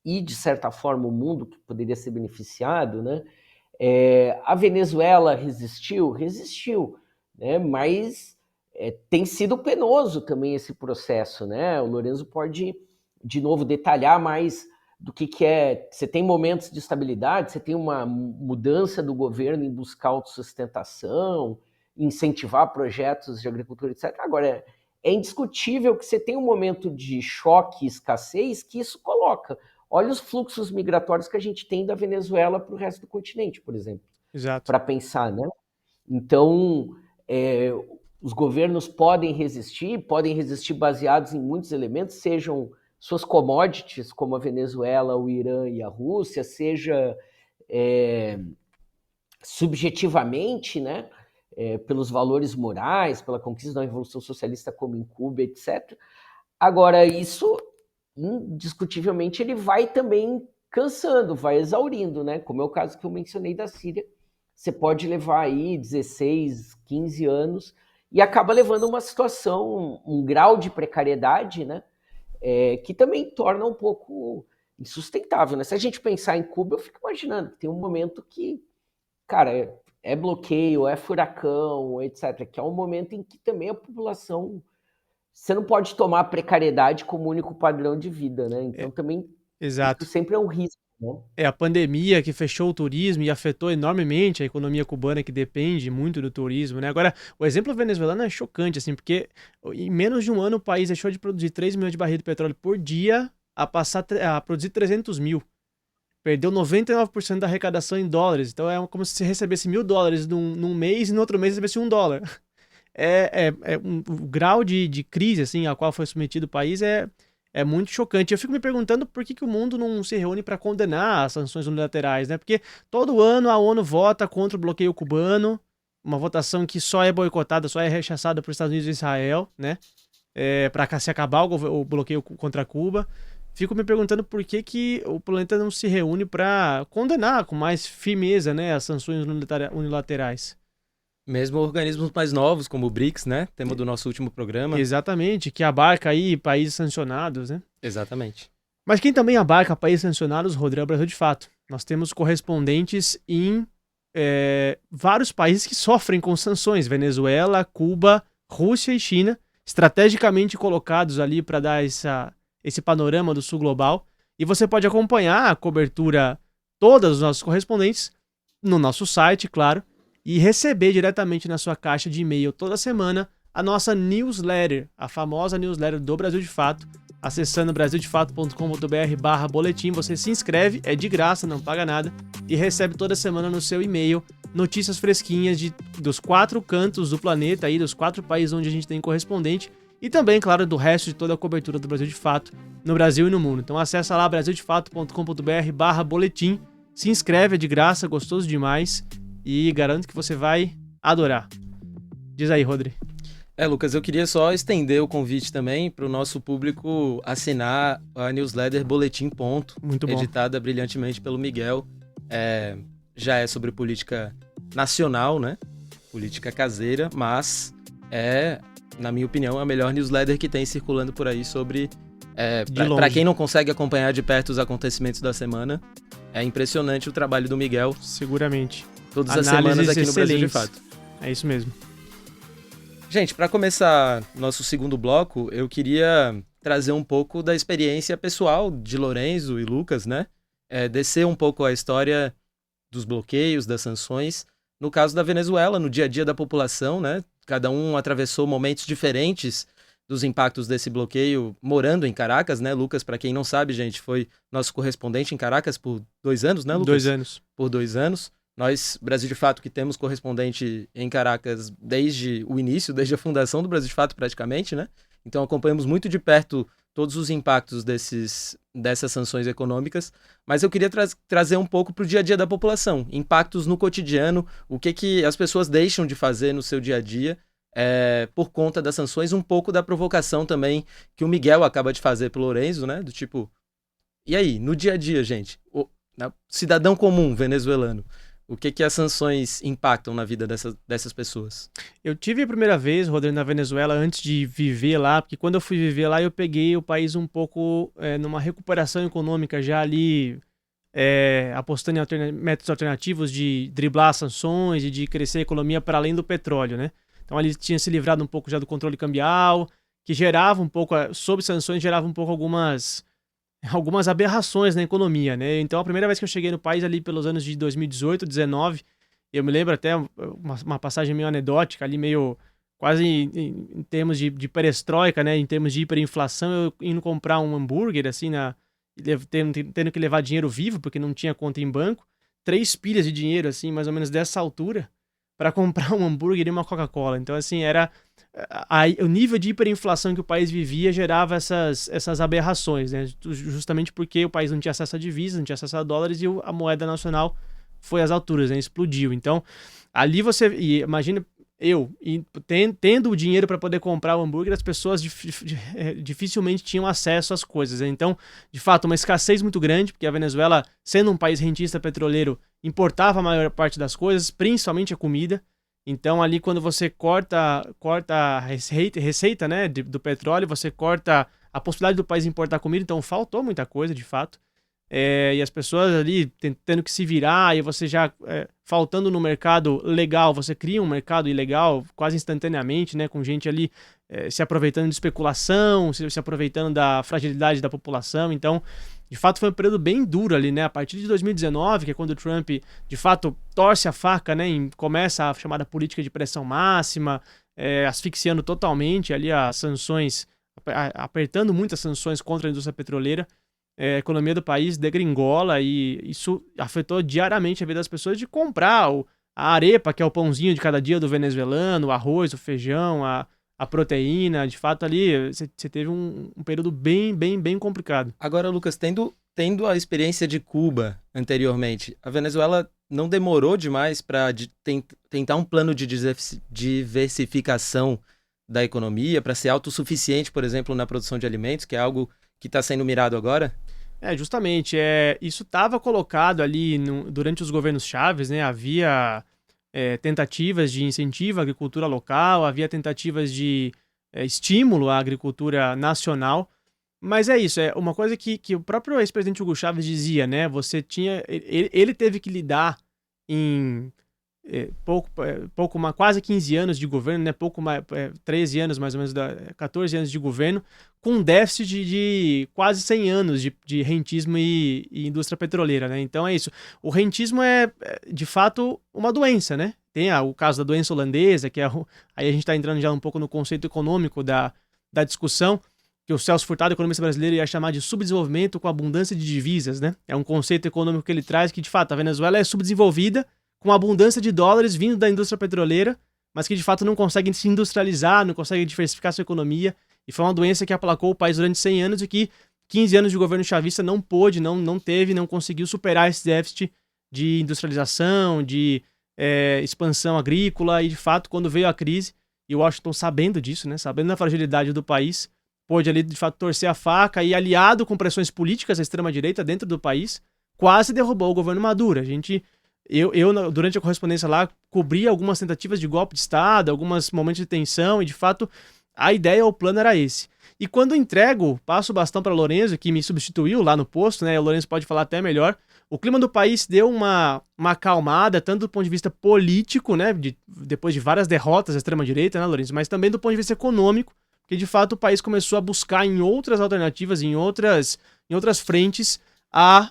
e, de certa forma, o mundo que poderia ser beneficiado, né? A Venezuela resistiu, né? Mas tem sido penoso também esse processo, né? O Lorenzo pode, de novo, detalhar mais do que é. Você tem momentos de estabilidade, você tem uma mudança do governo em buscar autossustentação, incentivar projetos de agricultura, etc. Agora, é indiscutível que você tem um momento de choque e escassez que isso coloca. Olha os fluxos migratórios que a gente tem da Venezuela para o resto do continente, por exemplo. Exato. Para pensar, né? Então, os governos podem resistir baseados em muitos elementos, sejam suas commodities, como a Venezuela, o Irã e a Rússia, seja subjetivamente, né, pelos valores morais, pela conquista da Revolução Socialista como em Cuba, etc. Agora, isso, indiscutivelmente, ele vai também cansando, vai exaurindo, né? Como é o caso que eu mencionei da Síria. Você pode levar aí 16, 15 anos e acaba levando uma situação, um grau de precariedade, né? Que também torna um pouco insustentável, né? Se a gente pensar em Cuba, eu fico imaginando que tem um momento que, cara, é bloqueio, é furacão, etc. Que é um momento em que também a população... Você não pode tomar a precariedade como único padrão de vida, né? Então também Exato. Isso sempre é um risco, né? A pandemia que fechou o turismo e afetou enormemente a economia cubana, que depende muito do turismo, né? Agora, o exemplo venezuelano é chocante, assim, porque em menos de um ano o país deixou de produzir 3 milhões de barris de petróleo por dia a produzir 300 mil. Perdeu 99% da arrecadação em dólares. Então é como se você recebesse $1.000 num mês e no outro mês recebesse $1. O grau de crise assim, a qual foi submetido o país é muito chocante. Eu fico me perguntando por que o mundo não se reúne para condenar as sanções unilaterais, né? Porque todo ano a ONU vota contra o bloqueio cubano, uma votação que só é boicotada, só é rechaçada por Estados Unidos e Israel, né? Para se acabar o bloqueio contra Cuba. Fico me perguntando por que o planeta não se reúne para condenar com mais firmeza, né, as sanções unilaterais. Mesmo organismos mais novos, como o BRICS, né? Tema do nosso último programa. Exatamente, que abarca aí países sancionados, né? Exatamente. Mas quem também abarca países sancionados, Rodrigo, é o Brasil de fato. Nós temos correspondentes em vários países que sofrem com sanções. Venezuela, Cuba, Rússia e China, estrategicamente colocados ali para dar esse panorama do sul global. E você pode acompanhar a cobertura todas dos nossos correspondentes no nosso site, claro, e receber diretamente na sua caixa de e-mail toda semana a nossa newsletter, a famosa newsletter do Brasil de Fato. Acessando brasildefato.com.br/boletim, você se inscreve, é de graça, não paga nada, e recebe toda semana no seu e-mail notícias fresquinhas dos 4 cantos do planeta, aí, dos 4 países onde a gente tem correspondente, e também, claro, do resto de toda a cobertura do Brasil de Fato no Brasil e no mundo. Então acessa lá brasildefato.com.br/boletim, se inscreve, é de graça, gostoso demais, e garanto que você vai adorar. Diz aí, Rodri. Lucas, eu queria só estender o convite também para o nosso público assinar a newsletter Boletim Ponto, muito bom, editada brilhantemente pelo Miguel. Já é sobre política nacional, né? Política caseira, mas na minha opinião, a melhor newsletter que tem circulando por aí sobre... Para quem não consegue acompanhar de perto os acontecimentos da semana, é impressionante o trabalho do Miguel. Seguramente. Todas as semanas aqui no Brasil de Fato. É isso mesmo. Gente, para começar nosso segundo bloco, eu queria trazer um pouco da experiência pessoal de Lorenzo e Lucas, né? Descer um pouco a história dos bloqueios, das sanções. No caso da Venezuela, no dia a dia da população, né? Cada um atravessou momentos diferentes dos impactos desse bloqueio morando em Caracas, né? Lucas, para quem não sabe, gente, foi nosso correspondente em Caracas por 2 anos, né, Lucas? 2 anos. Por 2 anos. Nós, Brasil de Fato, que temos correspondente em Caracas desde o início, desde a fundação do Brasil de Fato, praticamente, né? Então acompanhamos muito de perto todos os impactos dessas sanções econômicas, mas eu queria trazer um pouco para o dia a dia da população, impactos no cotidiano, o que as pessoas deixam de fazer no seu dia a dia por conta das sanções, um pouco da provocação também que o Miguel acaba de fazer pro Lorenzo, né? Do tipo, e aí, no dia a dia, gente, cidadão comum venezuelano, o que as sanções impactam na vida dessas pessoas? Eu tive a primeira vez, Rodrigo, na Venezuela antes de viver lá, porque quando eu fui viver lá eu peguei o país um pouco numa recuperação econômica já ali, apostando em métodos alternativos de driblar as sanções e de crescer a economia para além do petróleo, né? Então ali tinha se livrado um pouco já do controle cambial, que gerava um pouco, sob sanções, gerava um pouco algumas aberrações na economia, né? Então, a primeira vez que eu cheguei no país ali pelos anos de 2018, 2019, eu me lembro até uma passagem meio anedótica ali, meio quase em termos de perestroika, né? Em termos de hiperinflação, eu indo comprar um hambúrguer, assim, tendo que levar dinheiro vivo, porque não tinha conta em banco, 3 pilhas de dinheiro, assim, mais ou menos dessa altura, para comprar um hambúrguer e uma Coca-Cola. Então, assim, era... o nível de hiperinflação que o país vivia gerava essas aberrações, né? Justamente porque o país não tinha acesso a divisas, não tinha acesso a dólares e a moeda nacional foi às alturas, né? Explodiu. Então, ali você, imagina tendo o dinheiro para poder comprar o hambúrguer, as pessoas dificilmente tinham acesso às coisas. Né? Então, de fato, uma escassez muito grande, porque a Venezuela, sendo um país rentista petroleiro, importava a maior parte das coisas, principalmente a comida. Então, ali, quando você corta a receita, né, do petróleo, você corta a possibilidade do país importar comida, então faltou muita coisa, de fato. E as pessoas ali tendo que se virar, e você já faltando no mercado legal, você cria um mercado ilegal quase instantaneamente, né, com gente ali se aproveitando de especulação, se aproveitando da fragilidade da população. Então, de fato, foi um período bem duro ali, né? A partir de 2019, que é quando o Trump, de fato, torce a faca, né, e começa a chamada política de pressão máxima, asfixiando totalmente ali as sanções, apertando muitas sanções contra a indústria petroleira. A economia do país degringola e isso afetou diariamente a vida das pessoas de comprar a arepa, que é o pãozinho de cada dia do venezuelano, o arroz, o feijão, a proteína. De fato, ali você teve um período bem complicado. Agora, Lucas, tendo a experiência de Cuba anteriormente, a Venezuela não demorou demais para tentar um plano de diversificação da economia, para ser autossuficiente, por exemplo, na produção de alimentos, que é algo que está sendo mirado agora? Justamente, isso estava colocado ali durante os governos Chaves, né? Havia tentativas de incentivo à agricultura local, havia tentativas de estímulo à agricultura nacional, mas é isso, é uma coisa que o próprio ex-presidente Hugo Chávez dizia, né? Ele teve que lidar em quase 15 anos de governo, né? 13 anos mais ou menos, 14 anos de governo, com um déficit de quase 100 anos de rentismo e indústria petroleira, né? Então é isso. O rentismo é, de fato, uma doença, né? Tem o caso da doença holandesa, que aí a gente está entrando já um pouco no conceito econômico da discussão, que o Celso Furtado, economista brasileiro, ia chamar de subdesenvolvimento com abundância de divisas, né? É um conceito econômico que ele traz que, de fato, a Venezuela é subdesenvolvida com abundância de dólares vindo da indústria petroleira, mas que de fato não conseguem se industrializar, não conseguem diversificar sua economia, e foi uma doença que aplacou o país durante 100 anos e que 15 anos de governo chavista não pôde, não conseguiu superar esse déficit de industrialização, de expansão agrícola, e de fato, quando veio a crise, e o Washington sabendo disso, né, sabendo da fragilidade do país, pôde ali de fato torcer a faca e, aliado com pressões políticas da extrema-direita dentro do país, quase derrubou o governo Maduro. Eu, durante a correspondência lá, cobri algumas tentativas de golpe de Estado, alguns momentos de tensão, e de fato a ideia, o plano era esse. E quando passo o bastão para Lourenço, que me substituiu lá no posto, né? O Lourenço pode falar até melhor. O clima do país deu uma acalmada, tanto do ponto de vista político, né? Depois de várias derrotas da extrema-direita, né, Lourenço? Mas também do ponto de vista econômico, porque de fato o país começou a buscar em outras alternativas, em outras frentes, a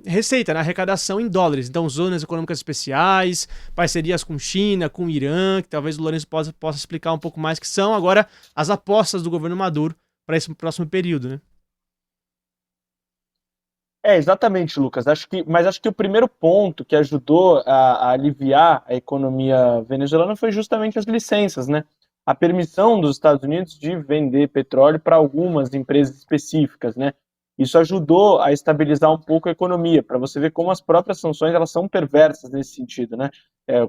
receita, né? Arrecadação em dólares. Então, zonas econômicas especiais, parcerias com China, com Irã, que talvez o Lourenço possa explicar um pouco mais, que são agora as apostas do governo Maduro para esse próximo período, né? Exatamente, Lucas. Acho que o primeiro ponto que ajudou a aliviar a economia venezuelana foi justamente as licenças, né? A permissão dos Estados Unidos de vender petróleo para algumas empresas específicas, né? Isso ajudou a estabilizar um pouco a economia, para você ver como as próprias sanções elas são perversas nesse sentido, né?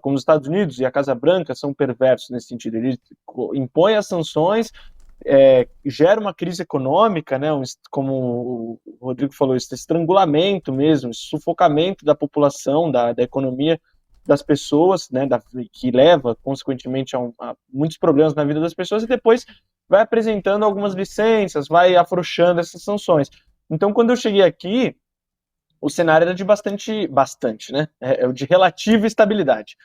Como os Estados Unidos e a Casa Branca são perversos nesse sentido. Eles impõem as sanções, gera uma crise econômica, né? Como o Rodrigo falou, esse estrangulamento mesmo, esse sufocamento da população, da economia das pessoas, né? Que leva, consequentemente, a muitos problemas na vida das pessoas, e depois vai apresentando algumas licenças, vai afrouxando essas sanções. Então, quando eu cheguei aqui, o cenário era de bastante, né? De relativa estabilidade.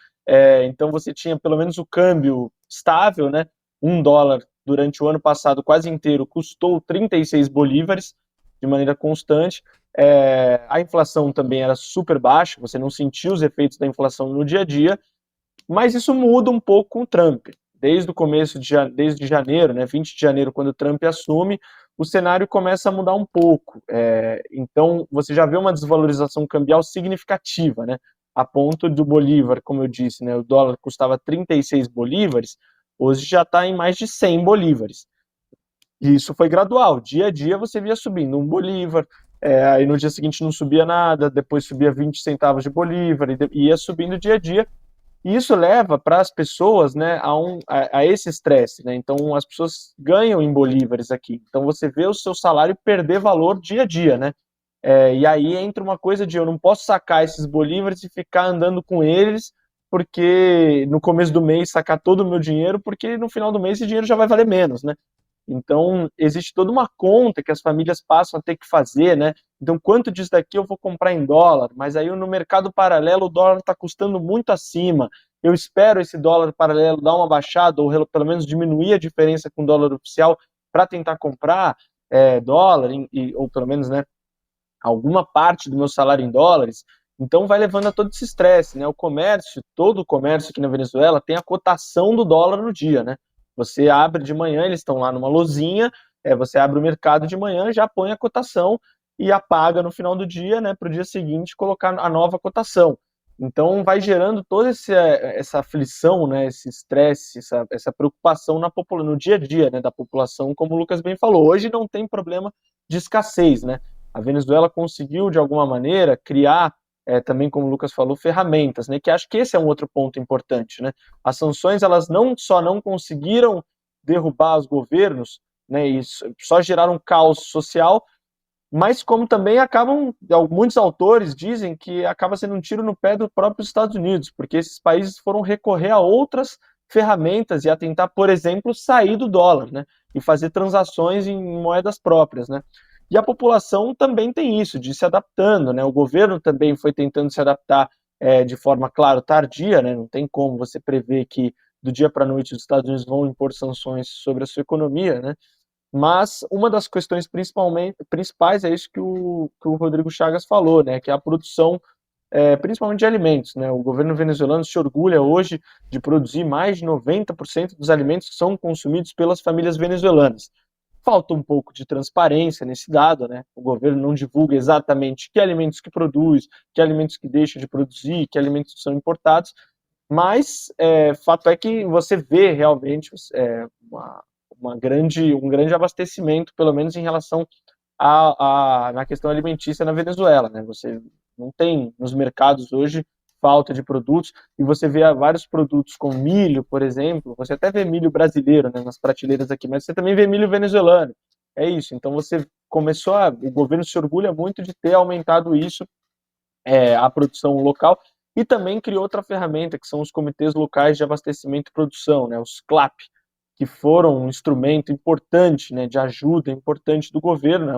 Então, você tinha pelo menos o câmbio estável, né? $1 durante o ano passado quase inteiro custou 36 bolívares de maneira constante. A inflação também era super baixa, você não sentia os efeitos da inflação no dia a dia, mas isso muda um pouco com o Trump. Desde o começo, desde janeiro, né, 20 de janeiro, quando o Trump assume, o cenário começa a mudar um pouco. Então, você já vê uma desvalorização cambial significativa, né, a ponto do bolívar, como eu disse, né, o dólar custava 36 bolívares, hoje já está em mais de 100 bolívares. E isso foi gradual. Dia a dia você via subindo 1 bolívar, Aí no dia seguinte não subia nada, depois subia 20 centavos de bolívar, e ia subindo dia a dia. E isso leva para as pessoas, né, a esse estresse, né? Então as pessoas ganham em bolívares aqui. Então você vê o seu salário perder valor dia a dia, né? E aí entra uma coisa de eu não posso sacar esses bolívares e ficar andando com eles, porque no começo do mês sacar todo o meu dinheiro, porque no final do mês esse dinheiro já vai valer menos, né? Então, existe toda uma conta que as famílias passam a ter que fazer, né? Então, quanto disso daqui eu vou comprar em dólar? Mas aí no mercado paralelo o dólar está custando muito acima. Eu espero esse dólar paralelo dar uma baixada ou pelo menos diminuir a diferença com o dólar oficial para tentar comprar dólar, ou pelo menos, né, alguma parte do meu salário em dólares. Então vai levando a todo esse estresse, né? Todo o comércio aqui na Venezuela tem a cotação do dólar no dia, né? Você abre de manhã, eles estão lá numa lozinha, você abre o mercado de manhã, já põe a cotação e apaga no final do dia, né? Para o dia seguinte colocar a nova cotação. Então vai gerando toda essa aflição, né? Esse estresse, essa preocupação no dia a dia, né? Da população, como o Lucas bem falou. Hoje não tem problema de escassez, né? A Venezuela conseguiu, de alguma maneira, criar, também como o Lucas falou, ferramentas, né? Que acho que esse é um outro ponto importante, né? As sanções, elas não só não conseguiram derrubar os governos, né? E só geraram caos social, mas como também muitos autores dizem que acaba sendo um tiro no pé dos próprios Estados Unidos, porque esses países foram recorrer a outras ferramentas e a tentar, por exemplo, sair do dólar, né? E fazer transações em moedas próprias, né? E a população também tem isso, de se adaptando, né? O governo também foi tentando se adaptar de forma, claro, tardia, né? Não tem como você prever que do dia para a noite os Estados Unidos vão impor sanções sobre a sua economia, né? Mas uma das questões principais é isso que o Rodrigo Chagas falou, né? Que é a produção, principalmente de alimentos, né? O governo venezuelano se orgulha hoje de produzir mais de 90% dos alimentos que são consumidos pelas famílias venezuelanas. Falta um pouco de transparência nesse dado, né? O governo não divulga exatamente que alimentos que produz, que alimentos que deixa de produzir, que alimentos são importados, mas fato é que você vê realmente um grande abastecimento, pelo menos em relação na questão alimentícia na Venezuela, né? Você não tem nos mercados hoje falta de produtos, e você vê vários produtos como milho, por exemplo, você até vê milho brasileiro, né, nas prateleiras aqui, mas você também vê milho venezuelano. É isso, então o governo se orgulha muito de ter aumentado isso, a produção local, e também criou outra ferramenta, que são os comitês locais de abastecimento e produção, né, os CLAP, que foram um instrumento importante, né, de ajuda importante do governo, né,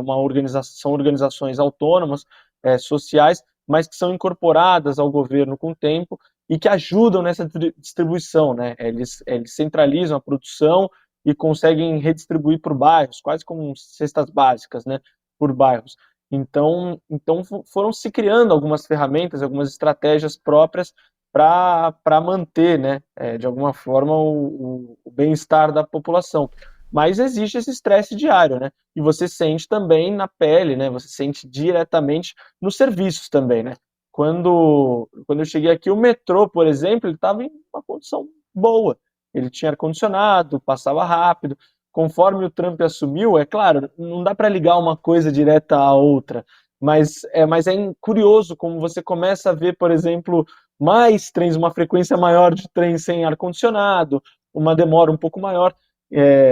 são organizações autônomas, sociais, mas que são incorporadas ao governo com o tempo e que ajudam nessa distribuição, né? Eles centralizam a produção e conseguem redistribuir por bairros, quase como cestas básicas, né? Por bairros. Então foram se criando algumas ferramentas, algumas estratégias próprias para manter, né? De alguma forma, o bem-estar da população. Mas existe esse estresse diário, né? E você sente também na pele, né? Você sente diretamente nos serviços também, né? Quando eu cheguei aqui, o metrô, por exemplo, ele estava em uma condição boa. Ele tinha ar-condicionado, passava rápido. Conforme o Trump assumiu, é claro, não dá para ligar uma coisa direta à outra, mas é curioso como você começa a ver, por exemplo, mais trens, uma frequência maior de trens sem ar-condicionado, uma demora um pouco maior.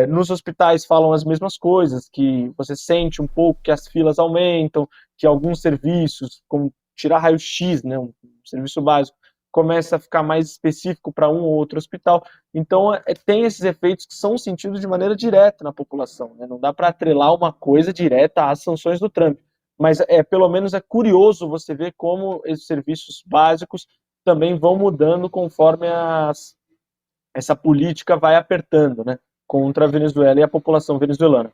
Nos hospitais falam as mesmas coisas, que você sente um pouco que as filas aumentam, que alguns serviços, como tirar raio-x, né, um serviço básico, começa a ficar mais específico para um ou outro hospital. Então, tem esses efeitos que são sentidos de maneira direta na população, né? Não dá para atrelar uma coisa direta às sanções do Trump. Mas, pelo menos, é curioso você ver como esses serviços básicos também vão mudando conforme essa política vai apertando, né? Contra a Venezuela e a população venezuelana.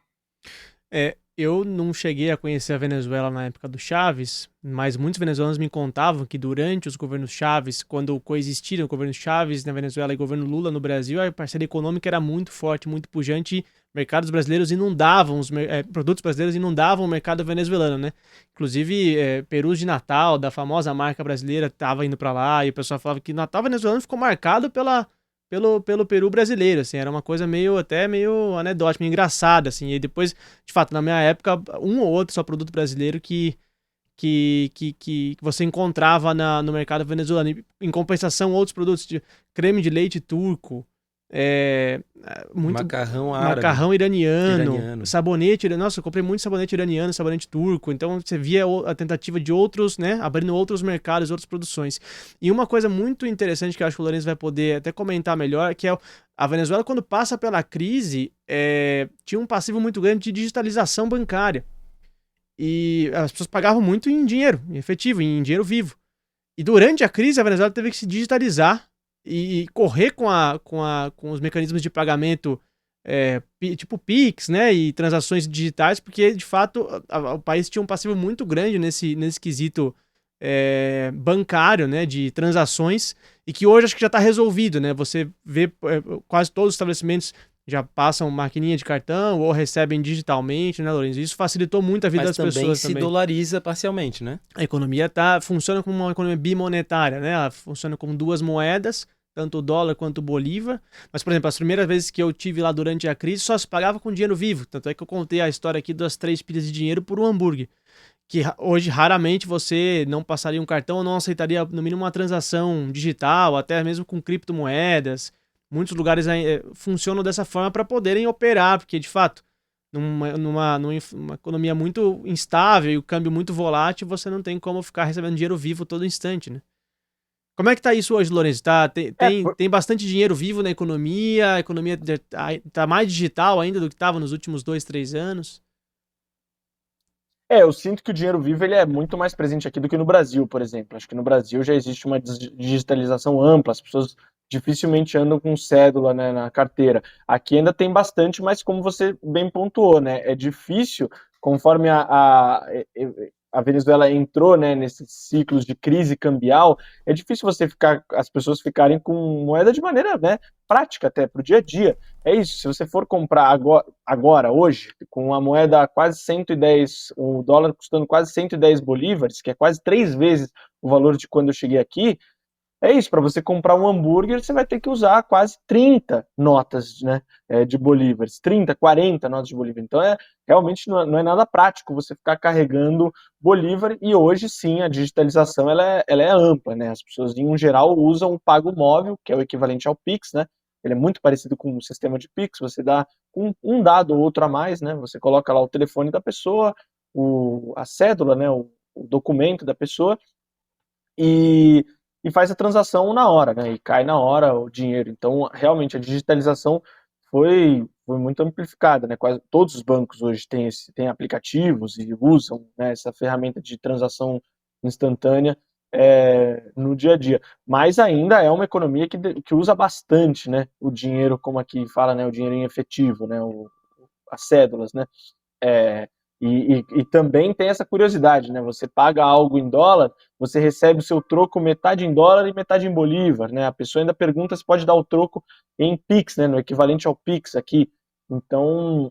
Eu não cheguei a conhecer a Venezuela na época do Chávez, mas muitos venezuelanos me contavam que durante os governos Chávez, quando coexistiram o governo Chávez na Venezuela e o governo Lula no Brasil, a parceria econômica era muito forte, muito pujante, mercados brasileiros inundavam, produtos brasileiros inundavam o mercado venezuelano, né? Inclusive, perus de Natal, da famosa marca brasileira, estava indo para lá, e o pessoal falava que o Natal venezuelano ficou marcado pela pelo Peru brasileiro, assim, era uma coisa até meio anedótica, meio engraçada, assim, e depois, de fato, na minha época, um ou outro só produto brasileiro que você encontrava no mercado venezuelano. Em compensação, outros produtos de creme de leite turco, muito Macarrão árabe. macarrão iraniano, sabonete. Nossa, eu comprei muito sabonete iraniano, sabonete turco. Então você via a tentativa de outros, né, abrindo outros mercados, outras produções. E uma coisa muito interessante que eu acho que o Lourenço vai poder até comentar melhor, que é a Venezuela, quando passa pela crise, tinha um passivo muito grande de digitalização bancária. E as pessoas pagavam muito em dinheiro, em efetivo, em dinheiro vivo. E durante a crise, a Venezuela teve que se digitalizar e correr com os mecanismos de pagamento tipo Pix, né, e transações digitais, porque, de fato, o país tinha um passivo muito grande nesse quesito bancário, né, de transações, e que hoje acho que já está resolvido, né? Você vê quase todos os estabelecimentos já passam maquininha de cartão ou recebem digitalmente, né, Lourenço? Isso facilitou muito a vida das pessoas também. Mas também se dolariza parcialmente, né? A economia funciona como uma economia bimonetária, né? Ela funciona com duas moedas, tanto o dólar quanto o bolívar. Mas, por exemplo, as primeiras vezes que eu tive lá durante a crise, só se pagava com dinheiro vivo. Tanto é que eu contei a história aqui das 3 pilhas de dinheiro por um hambúrguer. Que hoje, raramente, você não passaria um cartão ou não aceitaria, no mínimo, uma transação digital, até mesmo com criptomoedas. Muitos lugares funcionam dessa forma para poderem operar, porque, de fato, numa economia muito instável e o câmbio muito volátil, você não tem como ficar recebendo dinheiro vivo todo instante, né? Como é que tá isso hoje, Lourenço? Tem bastante dinheiro vivo na economia, a economia tá mais digital ainda do que estava nos últimos 2, 3 anos? Eu sinto que o dinheiro vivo ele é muito mais presente aqui do que no Brasil, por exemplo. Acho que no Brasil já existe uma digitalização ampla, as pessoas dificilmente andam com cédula, né, na carteira. Aqui ainda tem bastante, mas como você bem pontuou, né, é difícil, conforme a Venezuela entrou, né, nesses ciclos de crise cambial, é difícil as pessoas ficarem com moeda de maneira, né, prática até para o dia a dia. É isso, se você for comprar agora, hoje, com a moeda quase 110, o dólar custando quase 110 bolívares, que é quase 3 vezes o valor de quando eu cheguei aqui, é isso, para você comprar um hambúrguer, você vai ter que usar quase 30 notas, né, de bolívares, 30, 40 notas de bolívar. Então, realmente não é nada prático você ficar carregando bolívar, e hoje sim a digitalização ela é ampla, né? As pessoas em geral usam o pago móvel, que é o equivalente ao Pix, né? Ele é muito parecido com o sistema de Pix, você dá um dado ou outro a mais, né? Você coloca lá o telefone da pessoa, a cédula, né, o documento da pessoa, e faz a transação na hora, né? E cai na hora o dinheiro. Então, realmente, a digitalização foi muito amplificada, né? Quase todos os bancos hoje têm aplicativos e usam, né, essa ferramenta de transação instantânea no dia a dia. Mas ainda é uma economia que usa bastante, né, o dinheiro, como aqui fala, né, o dinheiro em efetivo, né, as cédulas, né? E também tem essa curiosidade, né? Você paga algo em dólar, você recebe o seu troco metade em dólar e metade em bolívar, né? A pessoa ainda pergunta se pode dar o troco em Pix, né? No equivalente ao Pix aqui. Então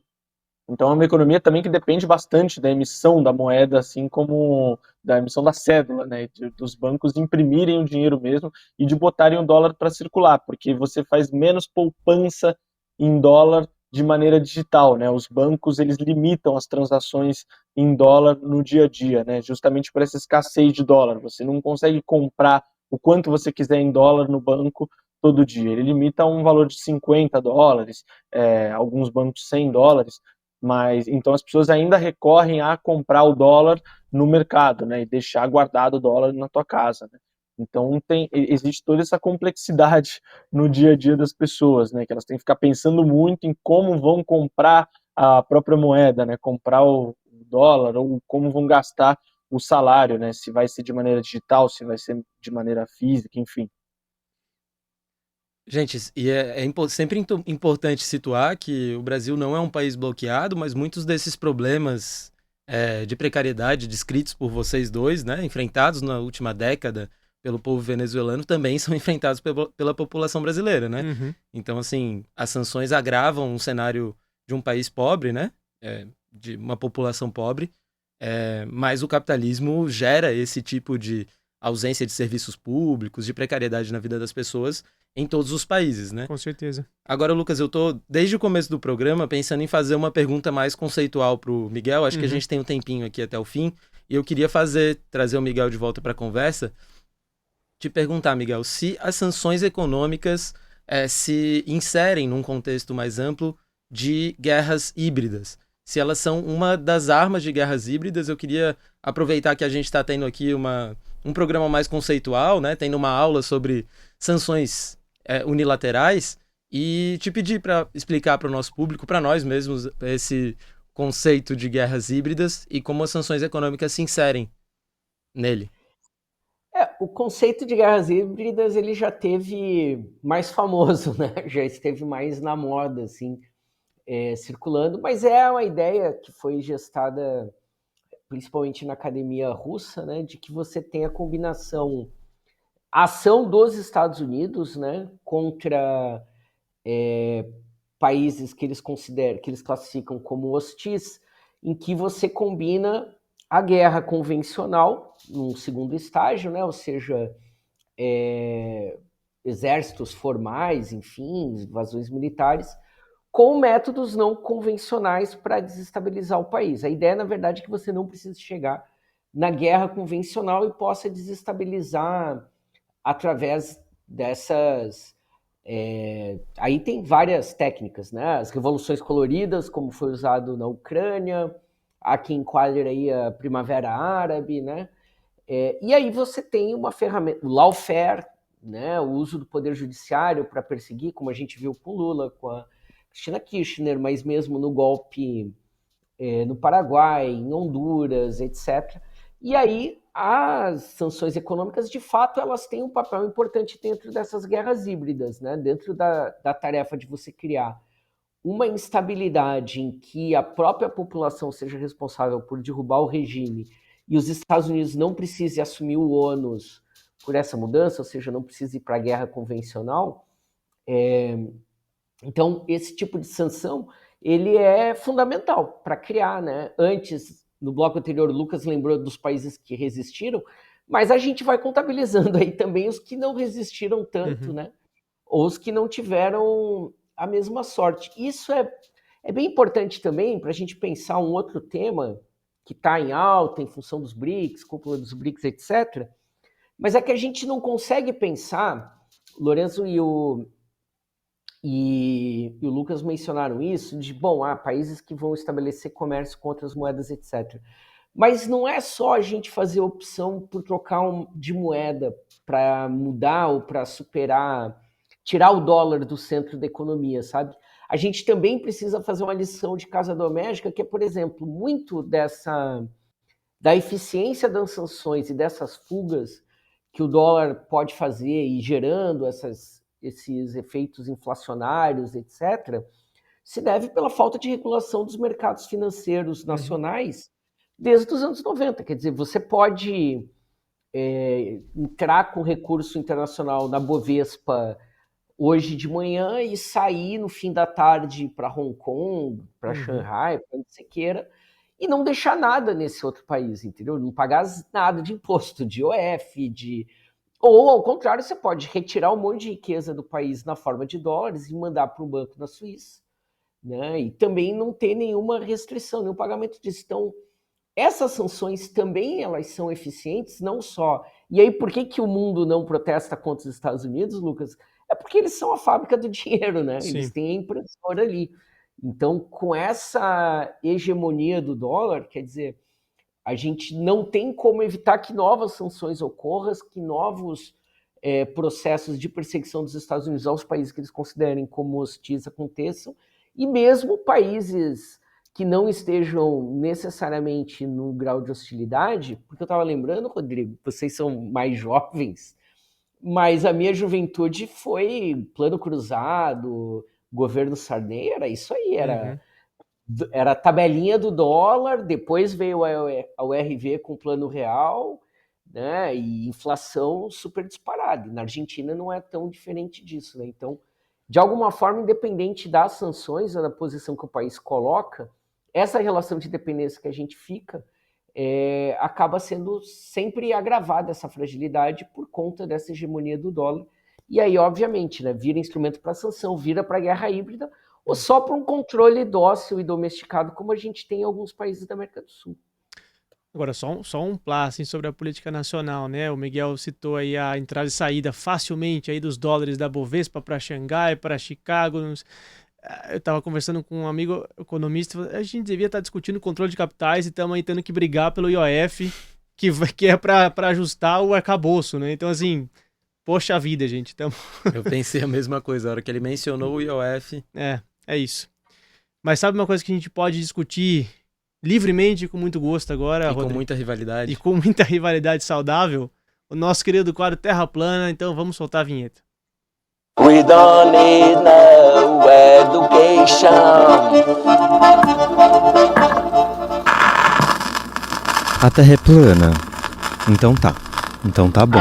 é uma economia também que depende bastante da emissão da moeda, assim como da emissão da cédula, né? Dos bancos imprimirem o dinheiro mesmo e de botarem o dólar para circular, porque você faz menos poupança em dólar de maneira digital, né? Os bancos eles limitam as transações em dólar no dia a dia, né? Justamente por essa escassez de dólar. Você não consegue comprar o quanto você quiser em dólar no banco todo dia. Ele limita a um valor de $50, alguns bancos $100, mas então as pessoas ainda recorrem a comprar o dólar no mercado, né? E deixar guardado o dólar na tua casa, né? Então existe toda essa complexidade no dia a dia das pessoas, né? Que elas têm que ficar pensando muito em como vão comprar a própria moeda, né? Comprar o dólar ou como vão gastar o salário, né? Se vai ser de maneira digital, se vai ser de maneira física, enfim. Gente, e sempre importante situar que o Brasil não é um país bloqueado, mas muitos desses problemas de precariedade descritos por vocês dois, né, enfrentados na última década pelo povo venezuelano, também são enfrentados pela população brasileira, né? Uhum. Então, assim, as sanções agravam um cenário de um país pobre, né? De uma população pobre, mas o capitalismo gera esse tipo de ausência de serviços públicos, de precariedade na vida das pessoas, em todos os países, né? Com certeza. Agora, Lucas, eu tô desde o começo do programa pensando em fazer uma pergunta mais conceitual pro Miguel. Acho que a gente tem um tempinho aqui até o fim. E eu queria trazer o Miguel de volta para a conversa. Te perguntar, Miguel, se as sanções econômicas se inserem num contexto mais amplo de guerras híbridas. Se elas são uma das armas de guerras híbridas, eu queria aproveitar que a gente está tendo aqui um programa mais conceitual, né? Tendo uma aula sobre sanções unilaterais, e te pedir para explicar para o nosso público, para nós mesmos, esse conceito de guerras híbridas e como as sanções econômicas se inserem nele. O conceito de guerras híbridas ele já teve mais famoso, né? Já esteve mais na moda, assim, circulando, mas é uma ideia que foi gestada principalmente na academia russa, né? De que você tem a combinação, a ação dos Estados Unidos, né? Contra países que eles consideram, que eles classificam como hostis, em que você combina a guerra convencional, num segundo estágio, né? Ou seja, exércitos formais, enfim, invasões militares, com métodos não convencionais para desestabilizar o país. A ideia, na verdade, é que você não precisa chegar na guerra convencional e possa desestabilizar através dessas... aí tem várias técnicas, né? As revoluções coloridas, como foi usado na Ucrânia, há quem enquadre aí a Primavera Árabe, né? E aí você tem uma ferramenta, o lawfare, né? O uso do poder judiciário para perseguir, como a gente viu com Lula, com a Cristina Kirchner, mas mesmo no golpe no Paraguai, em Honduras, etc. E aí as sanções econômicas, de fato, elas têm um papel importante dentro dessas guerras híbridas, né? Dentro da tarefa de você criar uma instabilidade em que a própria população seja responsável por derrubar o regime e os Estados Unidos não precisem assumir o ônus por essa mudança, ou seja, não precisa ir para a guerra convencional. Então, esse tipo de sanção, ele é fundamental para criar, né? Antes, no bloco anterior, o Lucas lembrou dos países que resistiram, mas a gente vai contabilizando aí também os que não resistiram tanto, né? Ou os que não tiveram a mesma sorte. Isso é bem importante também para a gente pensar um outro tema que está em alta em função dos BRICS, cúpula dos BRICS, etc. Mas é que a gente não consegue pensar, Lourenço e o Lucas mencionaram isso, de, países que vão estabelecer comércio com outras moedas, etc. Mas não é só a gente fazer opção por trocar de moeda para mudar ou para superar, tirar o dólar do centro da economia, sabe? A gente também precisa fazer uma lição de casa doméstica, que é, por exemplo, muito da eficiência das sanções e dessas fugas que o dólar pode fazer e gerando esses efeitos inflacionários, etc., se deve pela falta de regulação dos mercados financeiros nacionais desde os anos 90. Quer dizer, você pode entrar com recurso internacional na Bovespa hoje de manhã e sair no fim da tarde para Hong Kong, para Xangai, para onde você queira, e não deixar nada nesse outro país, entendeu? Não pagar nada de imposto, de IOF, ou, ao contrário, você pode retirar um monte de riqueza do país na forma de dólares e mandar para um banco na Suíça, né? E também não ter nenhuma restrição, nenhum pagamento disso. Então, essas sanções também elas são eficientes, não só... E aí, por que o mundo não protesta contra os Estados Unidos, Lucas? É porque eles são a fábrica do dinheiro, né? Sim. Eles têm a impressora ali. Então, com essa hegemonia do dólar, quer dizer, a gente não tem como evitar que novas sanções ocorram, que novos processos de perseguição dos Estados Unidos aos países que eles considerem como hostis aconteçam, e mesmo países que não estejam necessariamente no grau de hostilidade, porque eu estava lembrando, Rodrigo, vocês são mais jovens, mas a minha juventude foi Plano Cruzado, governo Sarney, era isso aí, era a tabelinha do dólar, depois veio a URV com o Plano Real, né, e inflação super disparada. Na Argentina não é tão diferente disso, né? Então, de alguma forma, independente das sanções ou da posição que o país coloca, essa relação de dependência que a gente fica acaba sendo sempre agravada, essa fragilidade, por conta dessa hegemonia do dólar, e aí, obviamente, né, vira instrumento para sanção, vira para guerra híbrida, ou só para um controle dócil e domesticado, como a gente tem em alguns países da América do Sul. Agora, só um plá, assim, sobre a política nacional, né? O Miguel citou aí a entrada e saída facilmente aí dos dólares da Bovespa para Xangai, para Chicago. Eu estava conversando com um amigo economista, a gente devia estar discutindo o controle de capitais e estamos aí tendo que brigar pelo IOF, que é para ajustar o arcabouço, né? Então, assim, poxa vida, gente. Eu pensei a mesma coisa, a hora que ele mencionou o IOF. É isso. Mas sabe uma coisa que a gente pode discutir livremente e com muito gosto agora, E Rodrigo? com muita rivalidade. E com muita rivalidade saudável, o nosso querido quadro Terra Plana. Então vamos soltar a vinheta. We don't need no education. A Terra é plana. Então tá bom.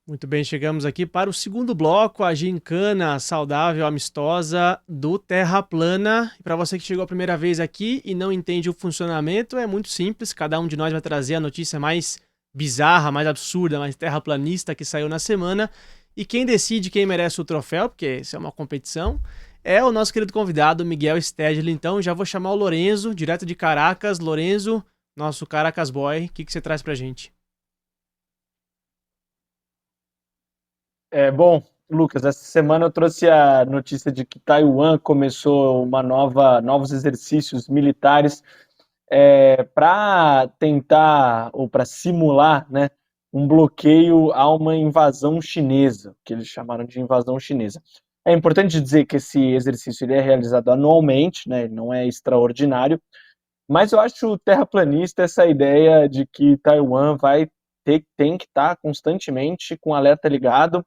Muito bem, chegamos aqui para o segundo bloco, a gincana saudável, amistosa do Terra Plana. E para você que chegou a primeira vez aqui e não entende o funcionamento, é muito simples. Cada um de nós vai trazer a notícia mais bizarra, mais absurda, mais terraplanista que saiu na semana. E quem decide quem merece o troféu, porque isso é uma competição, é o nosso querido convidado, Miguel Stedley. Então já vou chamar o Lorenzo, direto de Caracas. Lorenzo, nosso Caracas Boy, o que você traz pra gente? Bom, Lucas, essa semana eu trouxe a notícia de que Taiwan começou novos exercícios militares para tentar, ou para simular, né, um bloqueio a uma invasão chinesa, que eles chamaram de invasão chinesa. É importante dizer que esse exercício ele é realizado anualmente, né, ele não é extraordinário, mas eu acho terraplanista essa ideia de que Taiwan tem que estar constantemente com o alerta ligado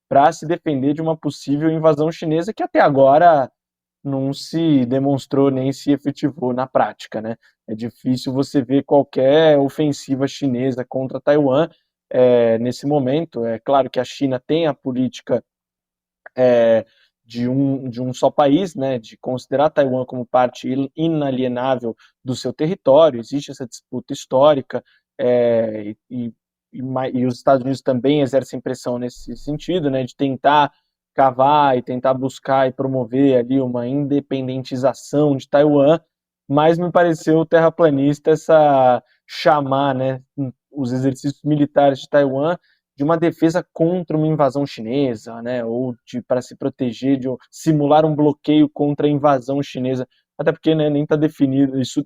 para se defender de uma possível invasão chinesa que até agora não se demonstrou nem se efetivou na prática, né? É difícil você ver qualquer ofensiva chinesa contra Taiwan nesse momento. É claro que a China tem a política de um só país, né, de considerar Taiwan como parte inalienável do seu território. Existe essa disputa histórica e os Estados Unidos também exercem pressão nesse sentido, né, de tentar cavar e tentar buscar e promover ali uma independentização de Taiwan, mas me pareceu terraplanista chamar, né, os exercícios militares de Taiwan de uma defesa contra uma invasão chinesa, né, ou para se proteger, de simular um bloqueio contra a invasão chinesa, até porque, né, nem está definido, isso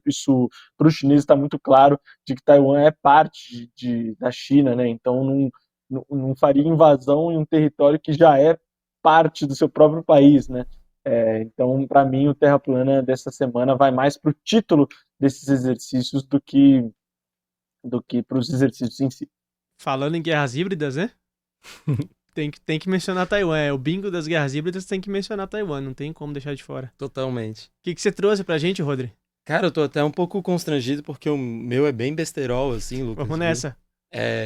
para os chineses está muito claro de que Taiwan é parte da China, né, então não faria invasão em um território que já é parte do seu próprio país, né. Então, para mim, o Terra Plana dessa semana vai mais para o título desses exercícios do que para os exercícios em si. Falando em guerras híbridas, né? Tem que mencionar Taiwan. O bingo das guerras híbridas tem que mencionar Taiwan. Não tem como deixar de fora. Totalmente. O que você trouxe pra gente, Rodri? Cara, eu tô até um pouco constrangido porque o meu é bem besterol, assim, Lucas. Vamos nessa.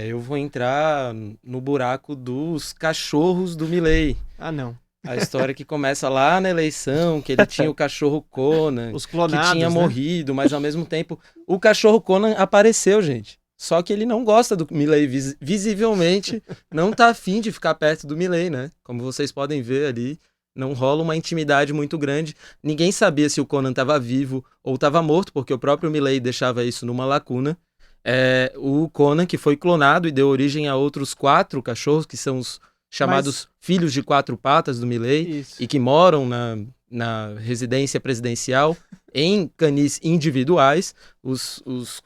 Eu vou entrar no buraco dos cachorros do Milei. Ah, não. A história que começa lá na eleição, que ele tinha o cachorro Conan, os clonados, que tinha né? morrido, mas ao mesmo tempo o cachorro Conan apareceu, gente. Só que ele não gosta do Milei, visivelmente não tá afim de ficar perto do Milei, né? Como vocês podem ver ali, não rola uma intimidade muito grande. Ninguém sabia se o Conan estava vivo ou estava morto, porque o próprio Milei deixava isso numa lacuna. O Conan, que foi clonado e deu origem a outros 4 cachorros, que são os chamados filhos de 4 patas do Milei, e que moram na residência presidencial em canis individuais, os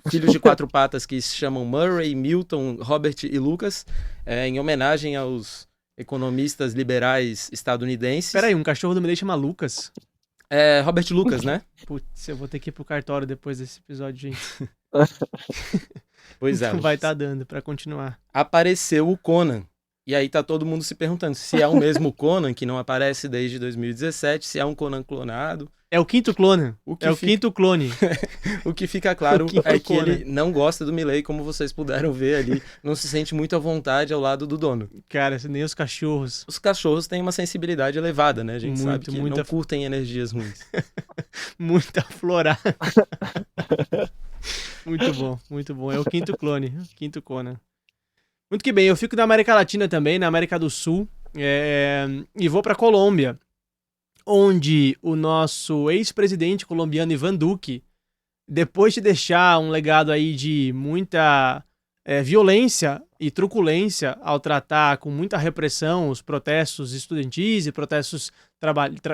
filhos de 4 patas que se chamam Murray, Milton, Robert e Lucas, em homenagem aos economistas liberais estadunidenses. Peraí, um cachorro do Milei chama Lucas? Robert Lucas, né? Putz, eu vou ter que ir pro cartório depois desse episódio, gente. Pois é. Não vai estar dando pra continuar. Apareceu o Conan. E aí tá todo mundo se perguntando se é o mesmo Conan, que não aparece desde 2017, se é um Conan clonado. É o quinto clone. O quinto clone. O que fica claro é que ele não gosta do Milei, como vocês puderam ver ali. Não se sente muito à vontade ao lado do dono. Cara, nem os cachorros. Os cachorros têm uma sensibilidade elevada, né? A gente sabe que não curtem energias ruins. Muita florada. Muito bom, muito bom. É o quinto clone, quinto Conan. Muito que bem, eu fico na América Latina também, na América do Sul, e vou pra Colômbia, onde o nosso ex-presidente colombiano Iván Duque, depois de deixar um legado aí de muita violência e truculência ao tratar com muita repressão os protestos estudantis e protestos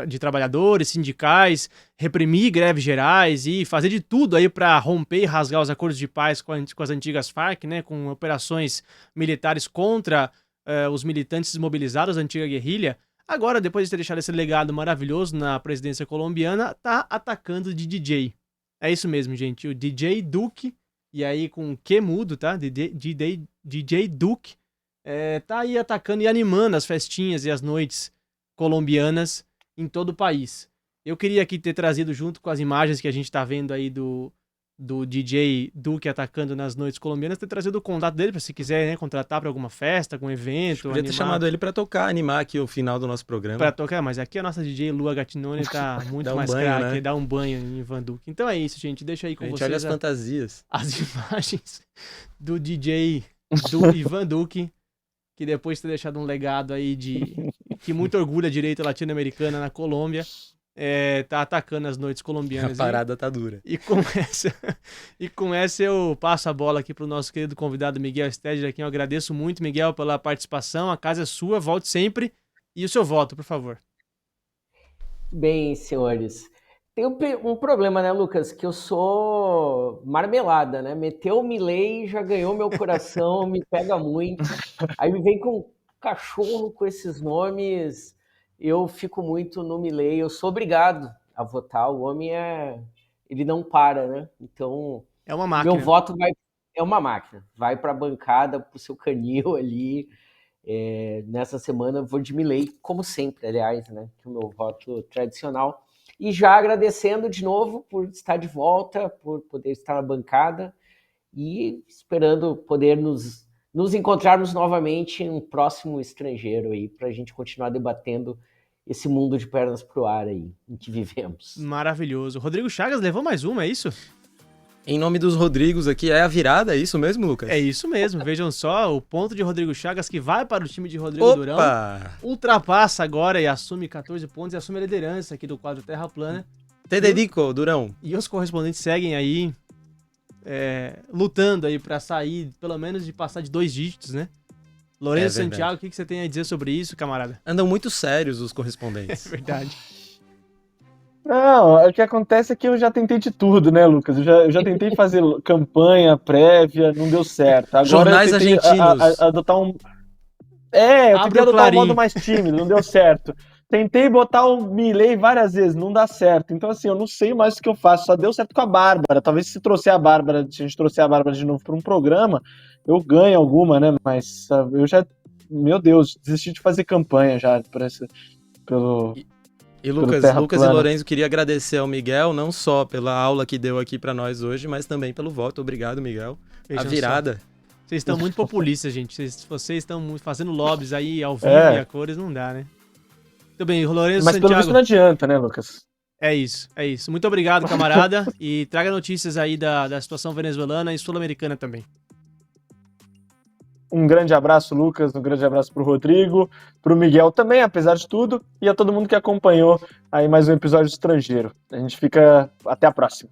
de trabalhadores, sindicais, reprimir greves gerais e fazer de tudo aí para romper e rasgar os acordos de paz com as antigas Farc, né, com operações militares contra os militantes desmobilizados da antiga guerrilha. Agora, depois de ter deixado esse legado maravilhoso na presidência colombiana, tá atacando de DJ. É isso mesmo, gente. O DJ Duque, e aí com Q mudo, tá? DJ Duque, tá aí atacando e animando as festinhas e as noites colombianas em todo o país. Eu queria aqui ter trazido junto com as imagens que a gente tá vendo aí do DJ Duque atacando nas noites colombianas, ter trazido o contato dele, pra se quiser, né, contratar pra alguma festa, algum evento. Podia ter chamado ele pra tocar, animar aqui o final do nosso programa. Pra tocar, mas aqui a nossa DJ Lua Gattinone tá muito mais craque, né? Dá um banho em Iván Duque. Então é isso, gente, deixa aí com vocês. Olha as fantasias. As imagens do DJ do Iván Duque, que depois de ter deixado um legado aí que muito orgulha a direita latino-americana na Colômbia, tá atacando as noites colombianas. A parada tá dura. E com essa eu passo a bola aqui pro nosso querido convidado Miguel Stedler, a quem eu agradeço muito, Miguel, pela participação. A casa é sua, volte sempre. E o seu voto, por favor. Bem, senhores, tem um problema, né, Lucas, que eu sou marmelada, né? Meteu o Milei, já ganhou meu coração, me pega muito. Aí me vem com cachorro com esses nomes... Eu fico muito no Milei, eu sou obrigado a votar, o homem ele não para, né? Então, é uma máquina. Meu voto é uma máquina, vai para a bancada, pro seu canil ali. Nessa semana eu vou de Milei, como sempre, aliás, né? Que é o meu voto tradicional. E já agradecendo de novo por estar de volta, por poder estar na bancada e esperando poder nos encontrarmos novamente em um próximo estrangeiro aí, para a gente continuar debatendo esse mundo de pernas pro ar aí, em que vivemos. Maravilhoso. Rodrigo Chagas levou mais uma, é isso? Em nome dos Rodrigos aqui, é a virada, é isso mesmo, Lucas? É isso mesmo, vejam só, o ponto de Rodrigo Chagas que vai para o time de Rodrigo Durão, ultrapassa agora e assume 14 pontos e assume a liderança aqui do quadro Terra Plana. Te dedico, Durão. E os correspondentes seguem aí lutando aí pra sair, pelo menos de passar de 2 dígitos, né? Lourenço Santiago, o que você tem a dizer sobre isso, camarada? Andam muito sérios os correspondentes. É verdade. Não, o que acontece é que eu já tentei de tudo, né, Lucas? Eu já tentei fazer campanha prévia, não deu certo. Agora jornais argentinos. Adotar um... eu tentei adotar um modo mais tímido, não deu certo. Tentei botar o Milei várias vezes, não dá certo. Então, assim, eu não sei mais o que eu faço. Só deu certo com a Bárbara. Talvez se a gente trouxer a Bárbara de novo para um programa, eu ganho alguma, né? Mas eu já, meu Deus, desisti de fazer campanha já pelo Lucas e Lourenço, queria agradecer ao Miguel, não só pela aula que deu aqui para nós hoje, mas também pelo voto. Obrigado, Miguel. A virada. Vocês estão muito populistas, gente. Vocês estão fazendo lobbies aí ao vivo e a cores, não dá, né? Muito bem, Lourenço Mas Santiago. pelo menos não adianta, né, Lucas? É isso. Muito obrigado, camarada. E traga notícias aí da situação venezuelana e sul-americana também. Um grande abraço, Lucas. Um grande abraço pro Rodrigo, pro Miguel também, apesar de tudo, e a todo mundo que acompanhou aí mais um episódio do Estrangeiro. A gente fica... Até a próxima.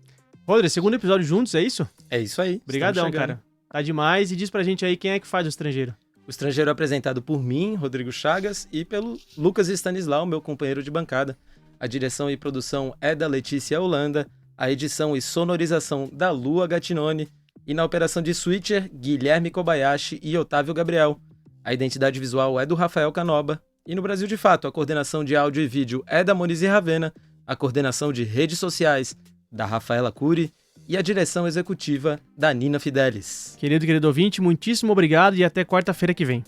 Rodrigo, segundo episódio juntos, é isso? É isso aí. Obrigadão, cara. Tá demais. E diz pra gente aí quem é que faz o Estrangeiro. O Estrangeiro é apresentado por mim, Rodrigo Chagas, e pelo Lucas Stanislau, meu companheiro de bancada. A direção e produção é da Letícia Holanda, a edição e sonorização da Lua Gattinone, e na operação de switcher, Guilherme Kobayashi e Otávio Gabriel. A identidade visual é do Rafael Canoba, e no Brasil de Fato, a coordenação de áudio e vídeo é da Monize Ravena, a coordenação de redes sociais da Rafaela Cury, e a direção executiva da Nina Fidelis. Querido ouvinte, muitíssimo obrigado e até quarta-feira que vem.